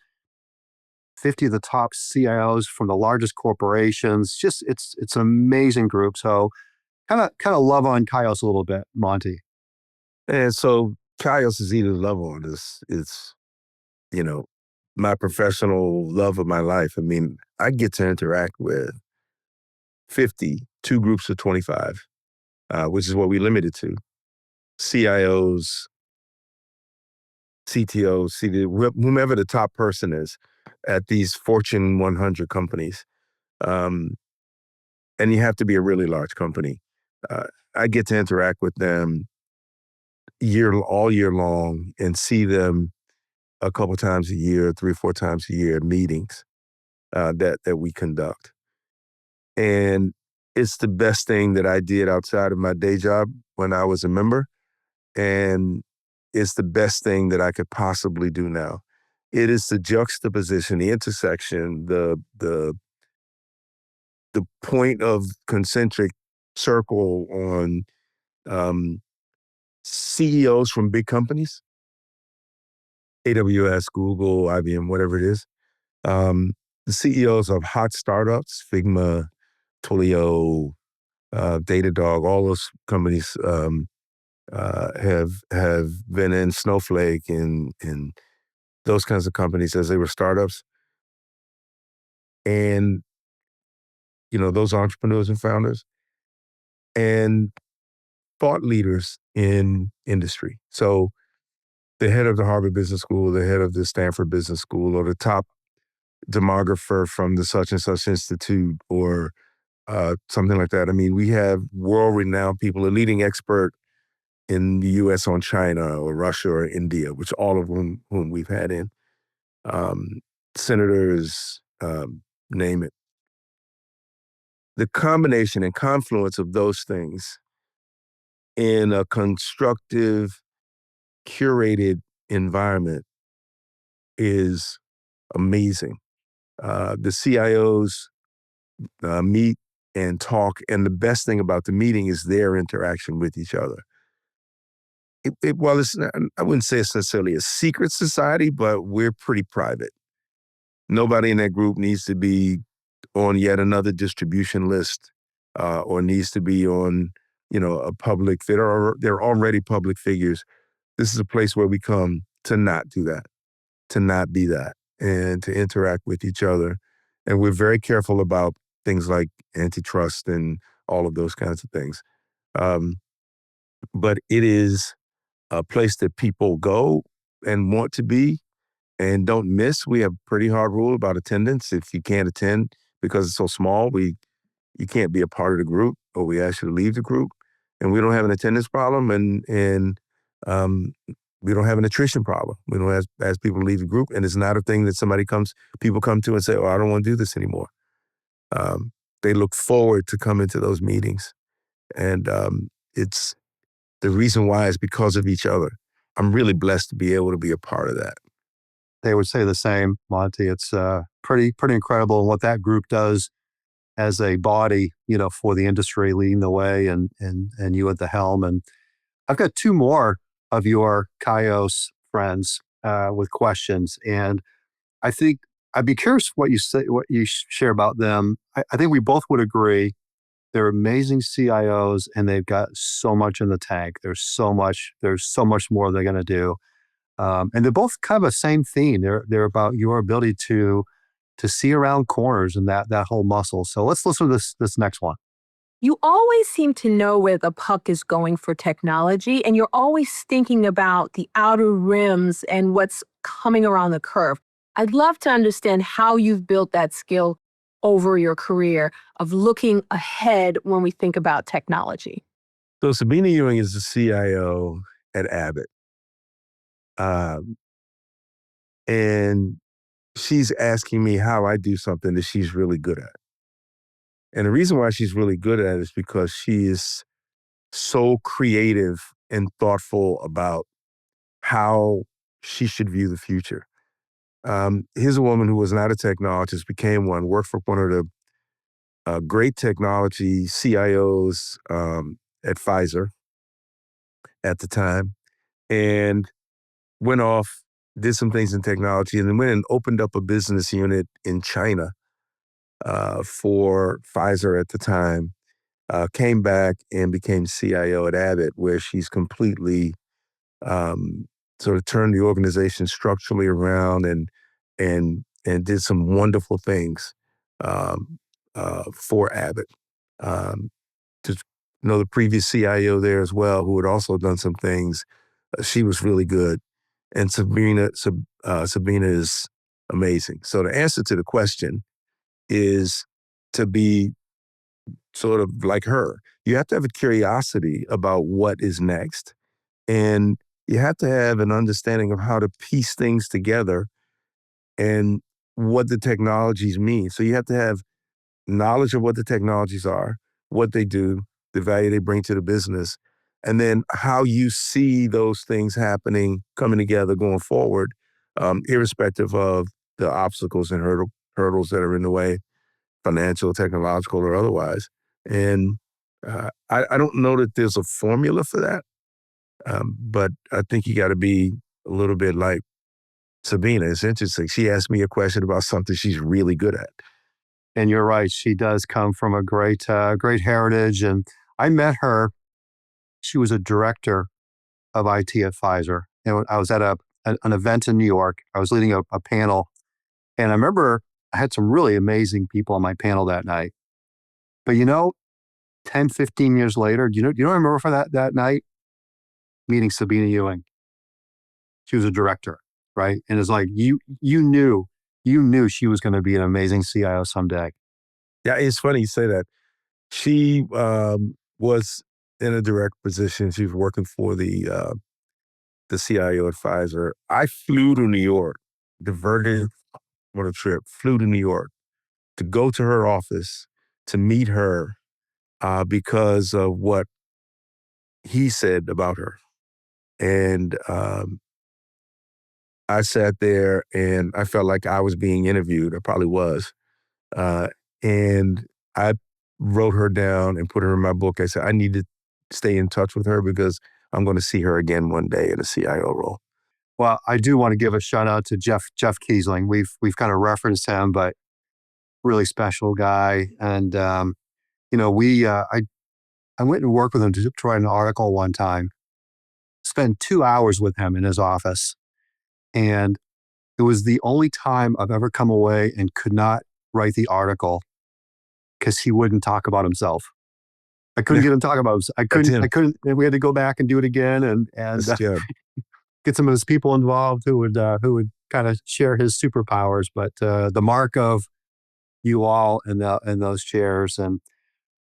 50 of the top CIOs from the largest corporations. Just it's an amazing group. So kind of love on CIOs a little bit, Monty. And so CIOs is easy to love on. It's my professional love of my life. I mean, I get to interact with 50, two groups of 25, which is what we limited to. CIOs, CTOs, whomever the top person is at these Fortune 100 companies. And you have to be a really large company. I get to interact with them all year long and see them a couple times a year, 3 or 4 times a year at meetings that we conduct. And it's the best thing that I did outside of my day job when I was a member. And it's the best thing that I could possibly do now. It is the juxtaposition, the intersection, the point of concentric circle on CEOs from big companies, AWS, Google, IBM, whatever it is. The CEOs of hot startups, Figma, Twilio, Datadog, all those companies have been in Snowflake and those kinds of companies as they were startups. And, those entrepreneurs and founders and thought leaders in industry. So the head of the Harvard Business School, the head of the Stanford Business School, or the top demographer from the such and such institute, or something like that. I mean, we have world-renowned people, a leading expert in the U.S. on China or Russia or India, which all of whom we've had in. Senators, name it. The combination and confluence of those things in a constructive, curated environment is amazing. The CIOs meet and talk, and the best thing about the meeting is their interaction with each other. Well, I wouldn't say it's necessarily a secret society, but we're pretty private. Nobody in that group needs to be on yet another distribution list or needs to be on, a public. They're already public figures. This is a place where we come to not do that, to not be that, and to interact with each other. And we're very careful about things like antitrust and all of those kinds of things. But it is a place that people go and want to be and don't miss. We have a pretty hard rule about attendance. If you can't attend because it's so small, you can't be a part of the group, or we ask you to leave the group. And we don't have an attendance problem, and we don't have an attrition problem. We don't ask people to leave the group, and it's not a thing that people come to and say, "Oh, I don't want to do this anymore." They look forward to coming to those meetings, and it's the reason why is because of each other. I'm really blessed to be able to be a part of that. They would say the same, Monty. It's pretty incredible what that group does as a body, for the industry, leading the way, and you at the helm. And I've got 2 more of your CIOs friends with questions. And I think I'd be curious what you say, what you share about them. I think we both would agree they're amazing CIOs, and they've got so much in the tank. There's so much more they're going to do. And they're both kind of the same theme. They're about your ability to see around corners and that whole muscle. So let's listen to this next one. You always seem to know where the puck is going for technology, and you're always thinking about the outer rims and what's coming around the curve. I'd love to understand how you've built that skill over your career of looking ahead when we think about technology. So Sabina Ewing is the CIO at Abbott. And she's asking me how I do something that she's really good at. And the reason why she's really good at it is because she is so creative and thoughtful about how she should view the future. Here's a woman who was not a technologist, became one, worked for one of the great technology CIOs at Pfizer at the time, and went off, did some things in technology, and then went and opened up a business unit in China for Pfizer at the time, came back and became CIO at Abbott, where she's completely sort of turned the organization structurally around and did some wonderful things for Abbott. To know the previous CIO there as well, who had also done some things, she was really good. And Sabina is amazing. So the answer to the question is to be sort of like her. You have to have a curiosity about what is next. And you have to have an understanding of how to piece things together and what the technologies mean. So you have to have knowledge of what the technologies are, what they do, the value they bring to the business, and then how you see those things happening, coming together, going forward, irrespective of the obstacles and hurdles that are in the way, financial, technological, or otherwise. And I don't know that there's a formula for that, but I think you got to be a little bit like Sabina. It's interesting. She asked me a question about something she's really good at. And you're right. She does come from a great heritage. And I met her. She was a director of IT at Pfizer. And I was at an event in New York. I was leading a panel. And I remember I had some really amazing people on my panel that night. But 10, 15 years later, do you know what I remember for that night? Meeting Sabina Ewing. She was a director, right? And it's like, you knew she was going to be an amazing CIO someday. Yeah, it's funny you say that. She was in a direct position. She was working for the CIO at Pfizer. I flew to New York, diverted on a trip, flew to New York to go to her office to meet her because of what he said about her. And I sat there and I felt like I was being interviewed. I probably was. And I wrote her down and put her in my book. I said, I need to stay in touch with her because I'm going to see her again one day in a CIO role. Well, I do want to give a shout out to Jeff Kiesling. We've kind of referenced him, but really special guy. And I went and worked with him to write an article one time. Spent 2 hours with him in his office, and it was the only time I've ever come away and could not write the article because he wouldn't talk about himself. I couldn't get him to talk about himself. I couldn't. And we had to go back and do it again and get some of his people involved who would kind of share his superpowers. But the mark of you all in those chairs. And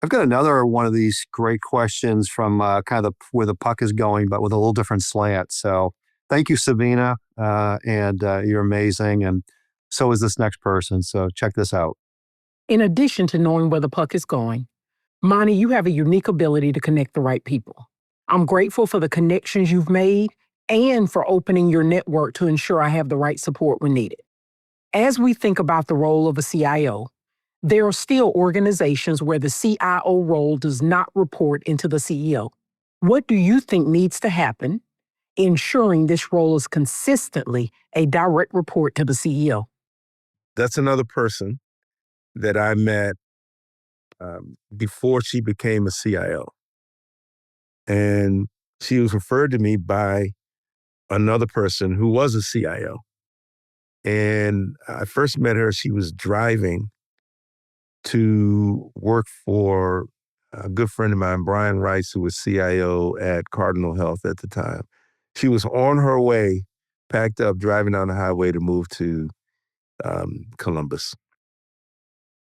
I've got another one of these great questions from kind of where the puck is going, but with a little different slant. So thank you, Sabina, and you're amazing. And so is this next person. So check this out. In addition to knowing where the puck is going, Monte, you have a unique ability to connect the right people. I'm grateful for the connections you've made and for opening your network to ensure I have the right support when needed. As we think about the role of a CIO, there are still organizations where the CIO role does not report into the CEO. What do you think needs to happen? ensuring this role is consistently a direct report to the CEO. That's another person that I met before she became a CIO. And she was referred to me by another person who was a CIO. And I first met her, she was driving to work for a good friend of mine, Brian Rice, who was CIO at Cardinal Health at the time. She was on her way, packed up, driving down the highway to move to Columbus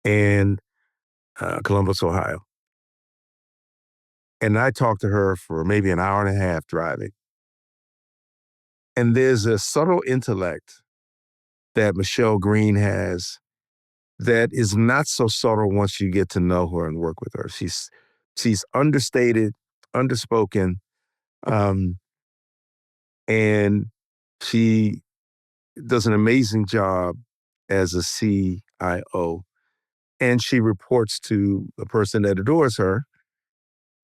and Columbus, Ohio. And I talked to her for maybe an hour and a half driving. And there's a subtle intellect that Michelle Green has that is not so subtle once you get to know her and work with her. She's understated, underspoken, and she does an amazing job as a CIO. And she reports to a person that adores her,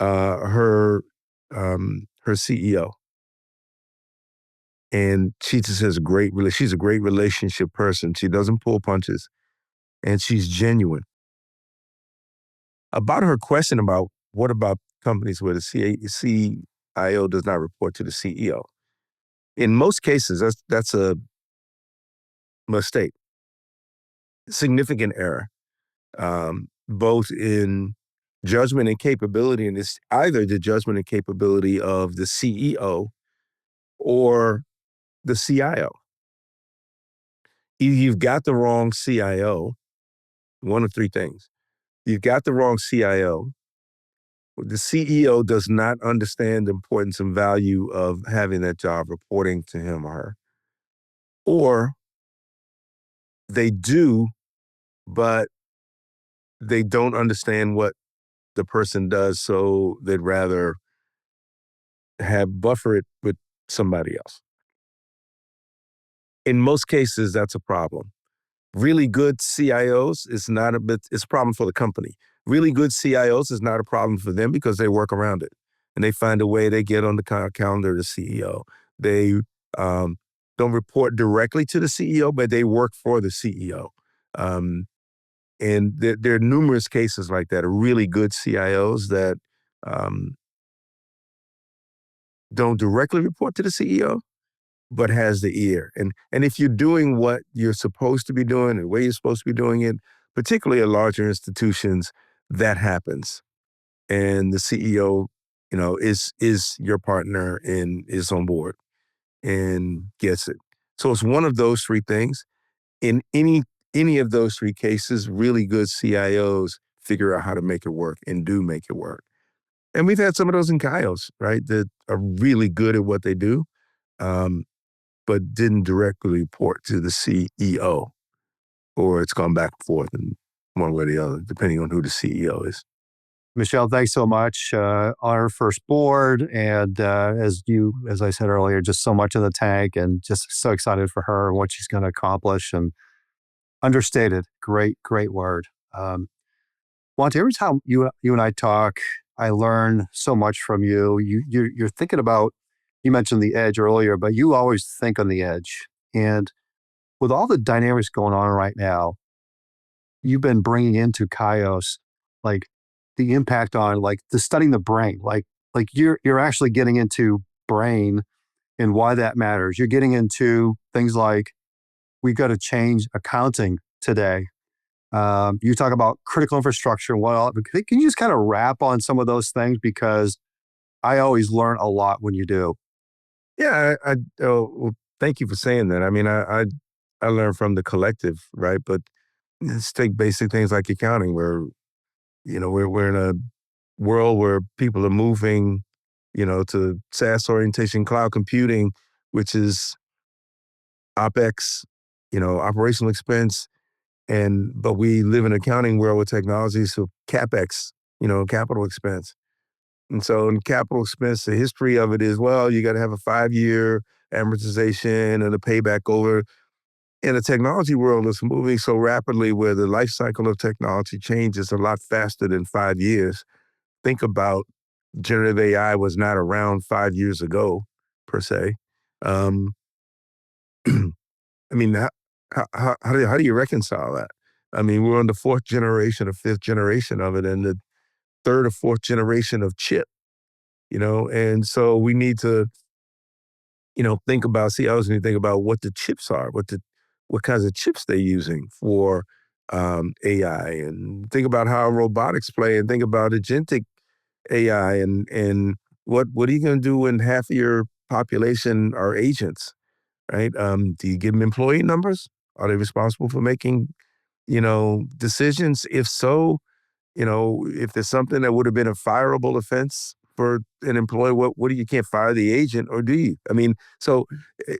her CEO. And she just has she's a great relationship person. She doesn't pull punches, and she's genuine. About her question about what about companies where the CIO does not report to the CEO? In most cases, that's a mistake, significant error, both in judgment and capability, and it's either the judgment and capability of the CEO or the CIO. Either you've got the wrong CIO, one of three things. You've got the wrong CIO. The CEO does not understand the importance and value of having that job reporting to him or her. Or they do, but they don't understand what the person does, so they'd rather buffer it with somebody else. In most cases, that's a problem. Really good CIOs it's a problem for the company. Really good CIOs is not a problem for them because they work around it. And they find a way, they get on the calendar of the CEO. They don't report directly to the CEO, but they work for the CEO. And there are numerous cases like that, of really good CIOs that don't directly report to the CEO, but has the ear. And if you're doing what you're supposed to be doing and the way you're supposed to be doing it, particularly at larger institutions, that happens. And the CEO, is your partner and is on board and gets it. So it's one of those three things. In any of those three cases, really good CIOs figure out how to make it work and do make it work. And we've had some of those in CIOs, right, that are really good at what they do, but didn't directly report to the CEO, or it's gone back and forth in one way or the other, depending on who the CEO is. Michelle, thanks so much on her first board. And as I said earlier, just so much in the tank and just so excited for her and what she's going to accomplish. And understated, great word. Monte, every time you and I talk, I learn so much from you. You're thinking about, you mentioned the edge earlier, but you always think on the edge. And with all the dynamics going on right now, you've been bringing into CIOs like the impact on like the studying the brain, like you're actually getting into brain and why that matters. You're getting into things like we've got to change accounting today. You talk about critical infrastructure. Well, can you just kind of wrap on some of those things? Because I always learn a lot when you do. Yeah, well, thank you for saying that. I mean, I learn from the collective, right? But let's take basic things like accounting, where we're in a world where people are moving, to SaaS orientation, cloud computing, which is OpEx, operational expense. But we live in an accounting world with technology, so CapEx, capital expense. And so in capital expense, the history of it is, well, you got to have a 5-year amortization and a payback over. In a technology world that's moving so rapidly, where the life cycle of technology changes a lot faster than 5 years. Think about generative AI was not around 5 years ago. per se. Um, I mean, how do you reconcile that? I mean, we're on the fourth generation or fifth generation of it, and the third or fourth generation of chip, and so we need to, think about CIOs, and you think about what the chips are, what kinds of chips they're using for AI, and think about how robotics play, and think about agentic AI, and what are you going to do when half of your population are agents, right? Do you give them employee numbers? Are they responsible for making, decisions? If so, if there's something that would have been a fireable offense for an employee, what do you can't fire the agent, or do you? I mean, so eh,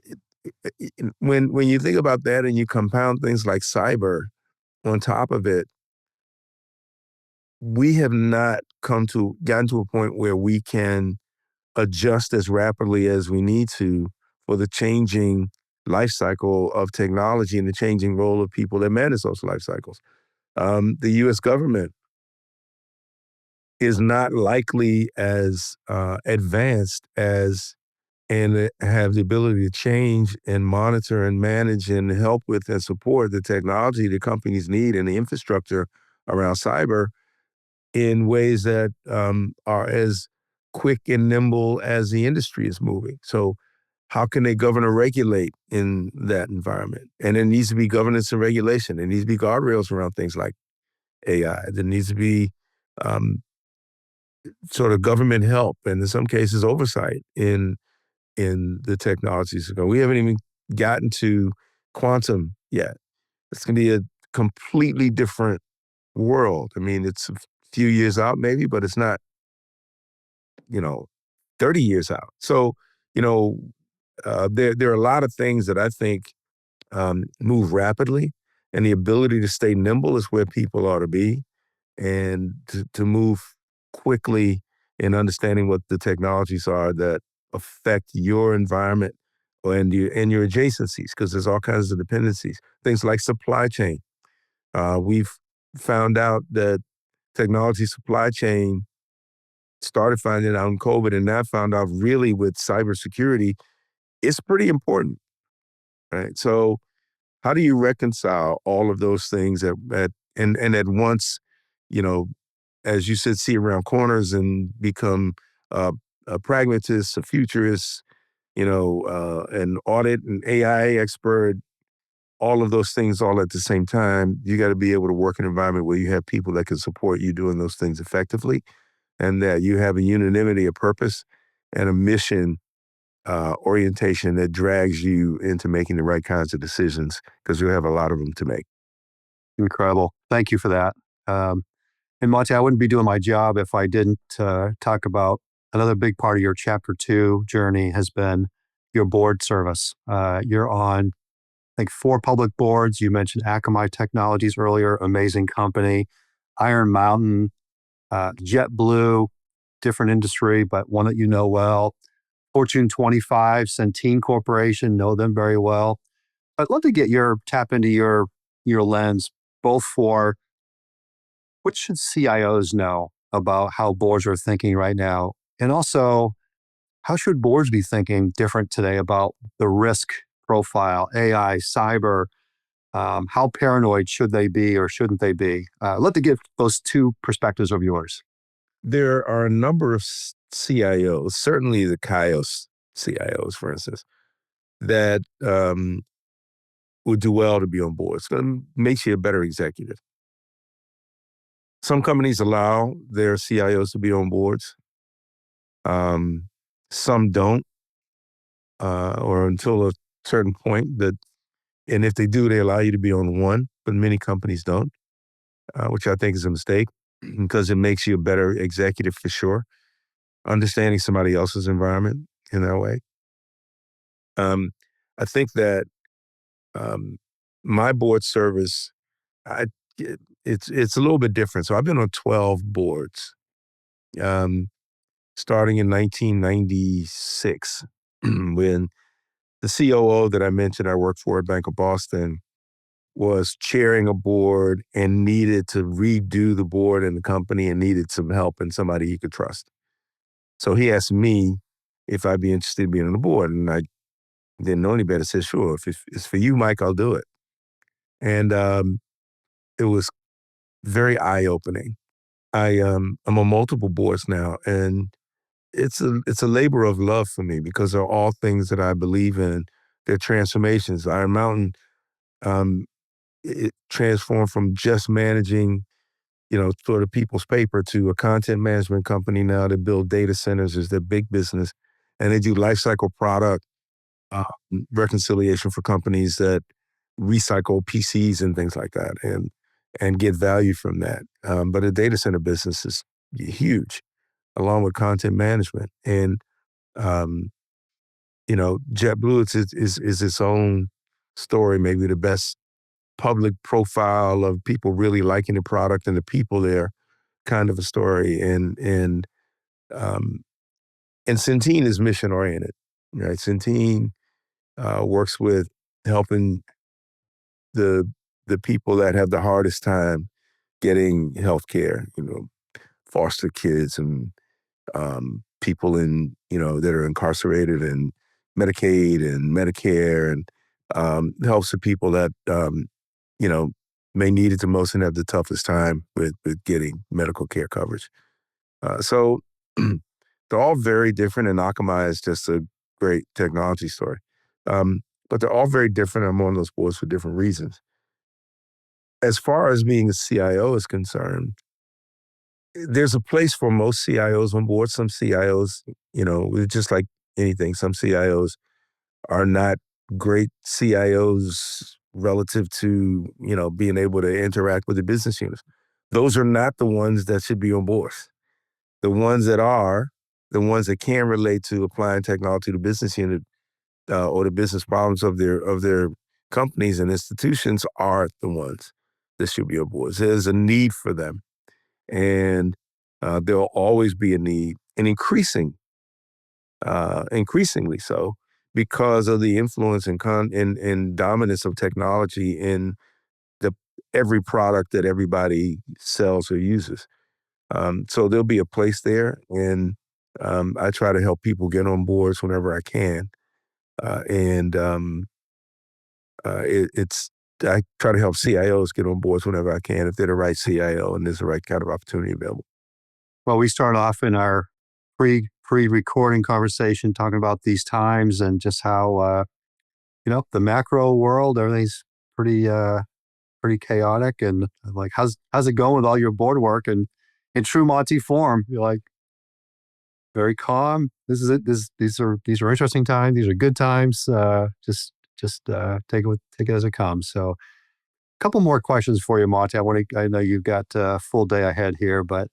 when you think about that and you compound things like cyber on top of it, we have not gotten to a point where we can adjust as rapidly as we need to for the changing life cycle of technology and the changing role of people that manage those life cycles. The U.S. government is not likely as advanced as and have the ability to change and monitor and manage and help with and support the technology that companies need and the infrastructure around cyber in ways that are as quick and nimble as the industry is moving. So how can they govern or regulate in that environment? And there needs to be governance and regulation. There needs to be guardrails around things like AI. There needs to be sort of government help and in some cases oversight in the technologies. We haven't even gotten to quantum yet. It's going to be a completely different world. I mean, it's a few years out maybe, but it's not, you know, 30 years out. So, there are a lot of things that I think move rapidly, and the ability to stay nimble is where people ought to be, and to move quickly in understanding what the technologies are that affect your environment and your adjacencies, because there's all kinds of dependencies. Things like supply chain. We've found out that technology supply chain started finding out in COVID, and now found out really with cybersecurity, it's pretty important, right? So how do you reconcile all of those things and at once, you know, as you said, see around corners and become a pragmatist, a futurist, an audit and AI expert, all of those things all at the same time? You got to be able to work in an environment where you have people that can support you doing those things effectively, and that you have a unanimity of purpose and a mission orientation that drags you into making the right kinds of decisions, because you have a lot of them to make. Incredible. Thank you for that. And Monte, I wouldn't be doing my job if I didn't talk about another big part of your Chapter 2 journey has been your board service. You're on, I think, 4 public boards. You mentioned Akamai Technologies earlier, amazing company. Iron Mountain, JetBlue, different industry, but one that you know well. Fortune 25, Centene Corporation, know them very well. I'd love to tap into your lens, both for what should CIOs know about how boards are thinking right now, and also how should boards be thinking different today about the risk profile, AI, cyber. How paranoid should they be or shouldn't they be? I'd love to get those 2 perspectives of yours. There are a number of CIOs, certainly the CIOs, for instance, that would do well to be on board. It's going to make you a better executive. Some companies allow their CIOs to be on boards. Some don't, or until a certain point and if they do, they allow you to be on one, but many companies don't, which I think is a mistake, because it makes you a better executive for sure. Understanding somebody else's environment in that way. I think that my board service, it's a little bit different. So I've been on 12 boards, starting in 1996, when the COO that I mentioned I worked for at Bank of Boston was chairing a board and needed to redo the board and the company and needed some help and somebody he could trust. So he asked me if I'd be interested in being on the board. And I didn't know any better. Said, sure, if it's for you, Mike, I'll do it. And it was very eye-opening. I'm on multiple boards now, and it's a labor of love for me because they're all things that I believe in. They're transformations. Iron Mountain, it transformed from just managing, sort of people's paper to a content management company now that build data centers is their big business. And they do lifecycle product uh, reconciliation for companies that recycle PCs and things like that and get value from that. But the data center business is huge, along with content management. And, um, JetBlue is its own story, maybe the best public profile of people really liking the product and the people there kind of a story. Um, and Centene is mission oriented, right? Centene works with helping the people that have the hardest time getting health care, foster kids and people that are incarcerated and Medicaid and Medicare, and helps the people that you know may need it the most and have the toughest time with getting medical care coverage. So they're all very different, and Akamai is just a great technology story. But they're all very different. I'm on those boards for different reasons. As far as being a CIO is concerned, there's a place for most CIOs on board. Some CIOs, just like anything, some CIOs are not great CIOs relative to, being able to interact with the business units. Those are not the ones that should be on boards. The ones that are, the ones that can relate to applying technology to business unit or the business problems of their companies and institutions are the ones that should be on boards. There's a need for them, and there'll always be a need, and increasingly so, because of the influence and dominance of technology in every product that everybody sells or uses. So there'll be a place there, and I try to help people get on boards whenever I can. I try to help CIOs get on boards whenever I can if they're the right CIO and there's the right kind of opportunity available. Well, we start off in our pre-recording conversation talking about these times and just how the macro world, everything's pretty chaotic, and like how's it going with all your board work? And in true Monte form, you're like very calm. This is it. These are interesting times. These are good times. Just take it as it comes. So, a couple more questions for you, Monte. I know you've got a full day ahead here, but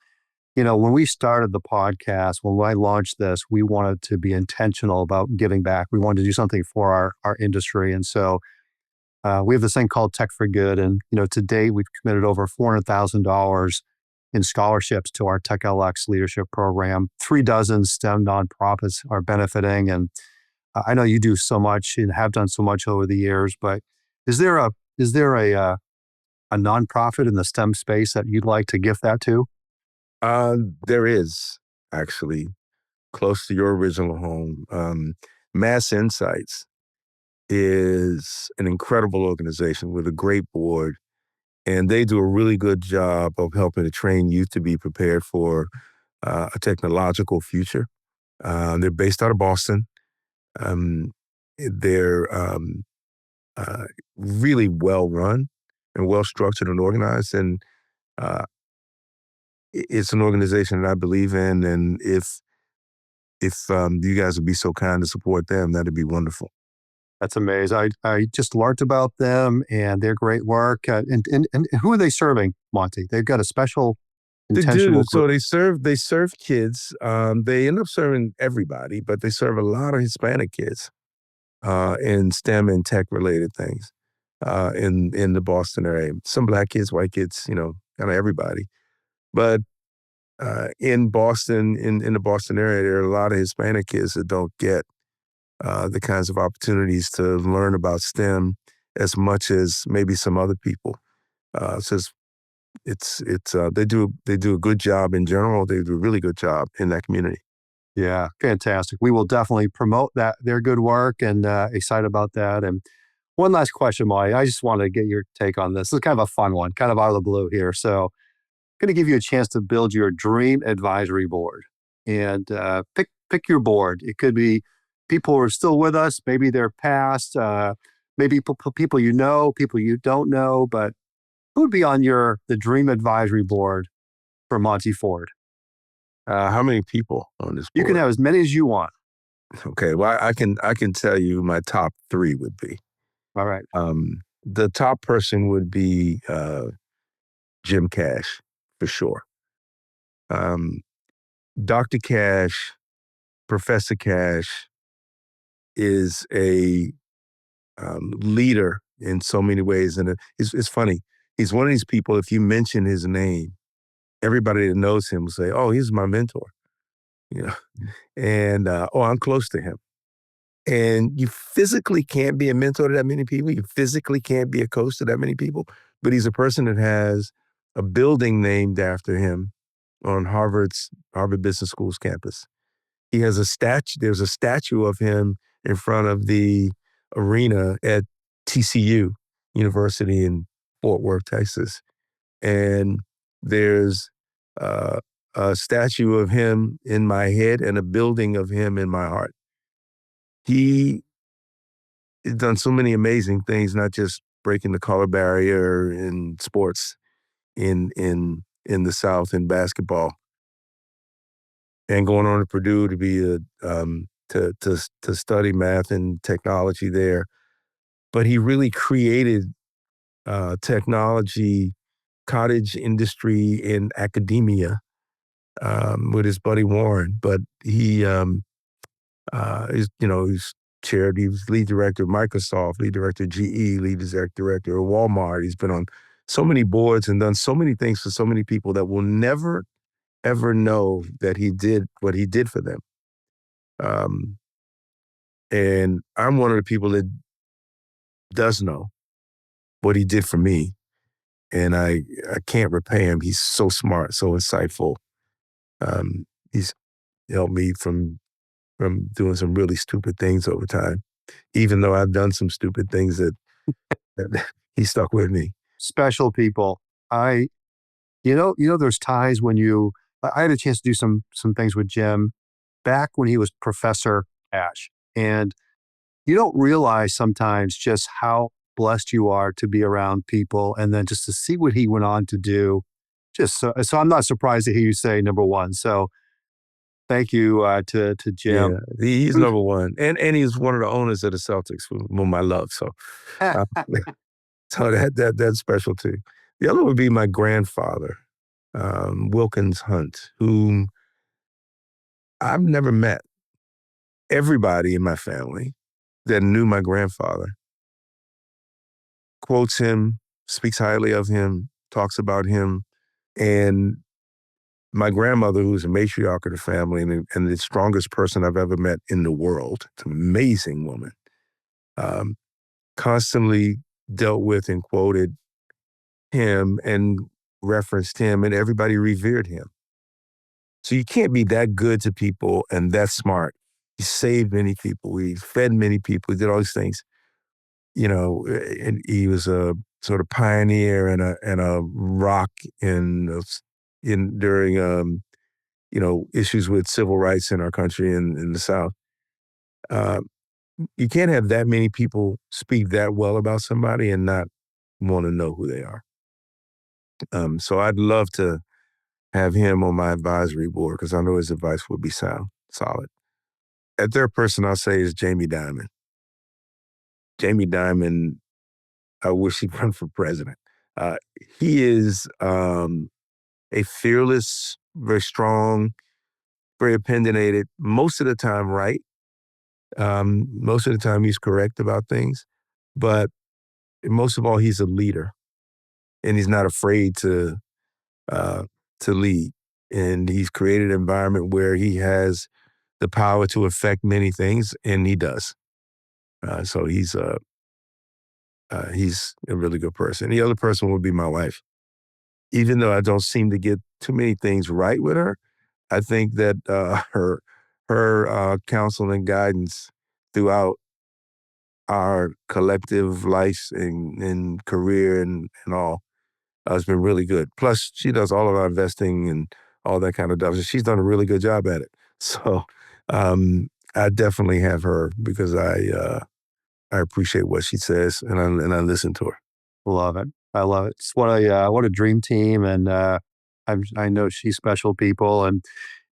when we started the podcast, when I launched this, we wanted to be intentional about giving back. We wanted to do something for our industry, and so we have this thing called Tech for Good, and to date we've committed over $400,000 in scholarships to our TechLX leadership program. 36 STEM nonprofits are benefiting, and I know you do so much and have done so much over the years. But is there a nonprofit in the STEM space that you'd like to gift that to? There is actually close to your original home. Mass Insights is an incredible organization with a great board, and they do a really good job of helping to train youth to be prepared for a technological future. They're based out of Boston. They're really well run and well structured and organized, and uh, it's an organization that I believe in. And if you guys would be so kind to support them, that'd be wonderful. That's amazing. I just learned about them and their great work. And who are they serving, Monte? They've got a special intentional group. So they serve kids. They end up serving everybody, but they serve a lot of Hispanic kids in STEM and tech related things in the Boston area. Some Black kids, white kids, kind of everybody. But in Boston, in the Boston area, there are a lot of Hispanic kids that don't get the kinds of opportunities to learn about STEM as much as maybe some other people. So they do a good job in general. They do a really good job in that community. Yeah, fantastic. We will definitely promote their good work, and excited about that. And one last question, Molly. I just wanted to get your take on this. This is kind of a fun one, kind of out of the blue here. So, going to give you a chance to build your dream advisory board, and pick your board. It could be people who are still with us, maybe they're past, maybe people you know, people you don't know, but who would be on the dream advisory board for Monte Ford? How many people on this You board? can have as many as you want. Okay, well, I can tell you my top three would be. All right. The top person would be Jim Cash, for sure. Dr. Cash, Professor Cash, is a leader in so many ways, and it's funny. He's one of these people. If you mention his name, everybody that knows him will say, "Oh, he's my mentor," you know, and "Oh, I'm close to him." And you physically can't be a mentor to that many people. You physically can't be a coach to that many people. But he's a person that has a building named after him on Harvard Business School's campus. He has a statue. There's a statue of him in front of the arena at TCU University in Fort Worth, Texas. And there's uh, a statue of him in my head and a building of him in my heart. He has done so many amazing things, not just breaking the color barrier in sports in the South in basketball, and going on to Purdue to be to study math and technology there. But he really created technology, cottage industry, and academia with his buddy Warren. But he's chaired. He was lead director of Microsoft, lead director of GE, lead director of Walmart. He's been on so many boards and done so many things for so many people that will never, ever know that he did what he did for them. And I'm one of the people that does know what he did for me. And I can't repay him. He's so smart, so insightful. He's helped me from doing some really stupid things over time, even though I've done some stupid things that he stuck with me. Special people. There's times when I had a chance to do some things with Jim back when he was Professor Ash. And you don't realize sometimes just how blessed you are to be around people, and then just to see what he went on to do. So I'm not surprised to hear you say number one. So thank you to Jim. Yeah, he's number one. And he's one of the owners of the Celtics, whom I love. So, so that's special too. The other would be my grandfather, Wilkins Hunt, whom I've never met. Everybody in my family that knew my grandfather quotes him, speaks highly of him, talks about him. And my grandmother, who's a matriarch of the family and the strongest person I've ever met in the world, it's an amazing woman, constantly dealt with and quoted him and referenced him, and everybody revered him. So you can't be that good to people and that smart. He saved many people. He fed many people. He did all these things. And he was a sort of pioneer and a rock during issues with civil rights in our country in the South. You can't have that many people speak that well about somebody and not want to know who they are. So I'd love to have him on my advisory board because I know his advice would be solid. A third person I'll say is Jamie Dimon. Jamie Dimon, I wish he'd run for president. He is a fearless, very strong, very opinionated, most of the time right. Most of the time he's correct about things. But most of all, he's a leader. And he's not afraid to lead. And he's created an environment where he has the power to affect many things, and he does. So he's a really good person. The other person would be my wife. Even though I don't seem to get too many things right with her, I think that her her counsel and guidance throughout our collective life and career and all has been really good. Plus, she does all of our investing and all that kind of stuff. She's done a really good job at it. So I definitely have her because I appreciate what she says and I listen to her. Love it. I love it. It's what a dream team, and I know she's special people. And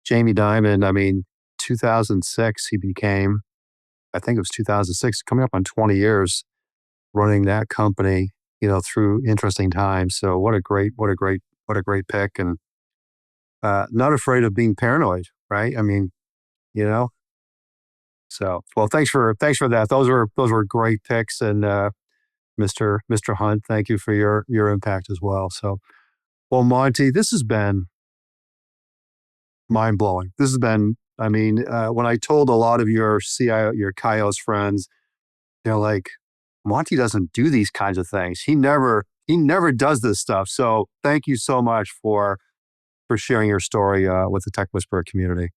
Jamie Dimon, I mean, 2006 he became, I think it was 2006, coming up on 20 years running that company, through interesting times. So what a great pick, and not afraid of being paranoid, right? I mean, So, well, thanks for that. Those were great picks, and Mr. Hunt, thank you for your impact as well. So, well, Monte, this has been mind blowing. This has been, I mean, when I told a lot of your CIOs friends, they're like, Monte doesn't do these kinds of things. He never does this stuff. So, thank you so much for sharing your story with the Tech Whisperer community.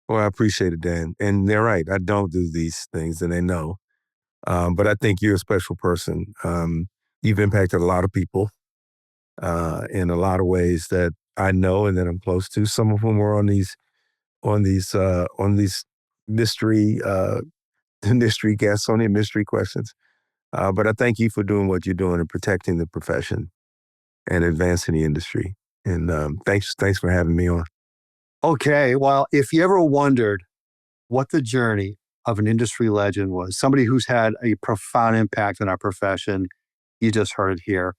Well, I appreciate it, Dan. And they're right. I don't do these things, and they know. But I think you're a special person. You've impacted a lot of people in a lot of ways that I know and that I'm close to. Some of them were on these mystery mystery guests, on the mystery questions. But I thank you for doing what you're doing and protecting the profession and advancing the industry. And thanks for having me on. Okay, well, if you ever wondered what the journey of an industry legend was, somebody who's had a profound impact on our profession, you just heard it here.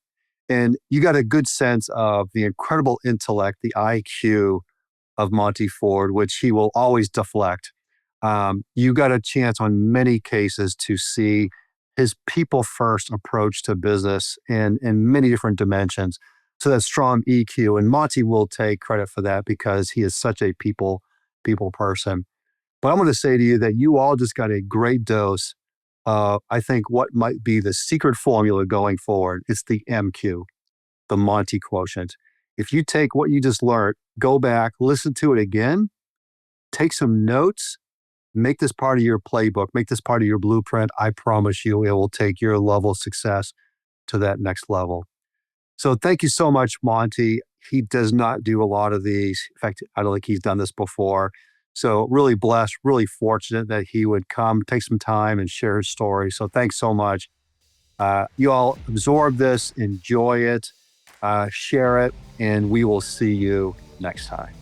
And you got a good sense of the incredible intellect, the IQ of Monte Ford, which he will always deflect. You got a chance on many cases to see his people-first approach to business in many different dimensions. So that strong EQ, and Monte will take credit for that because he is such a people person. But I'm going to say to you that you all just got a great dose of, I think, what might be the secret formula going forward. It's the MQ, the Monte quotient. If you take what you just learned, go back, listen to it again, take some notes, make this part of your playbook, make this part of your blueprint. I promise you it will take your level of success to that next level. So thank you so much, Monte. He does not do a lot of these. In fact, I don't think he's done this before. So really blessed, really fortunate that he would come, take some time and share his story. So thanks so much. You all absorb this, enjoy it, share it, and we will see you next time.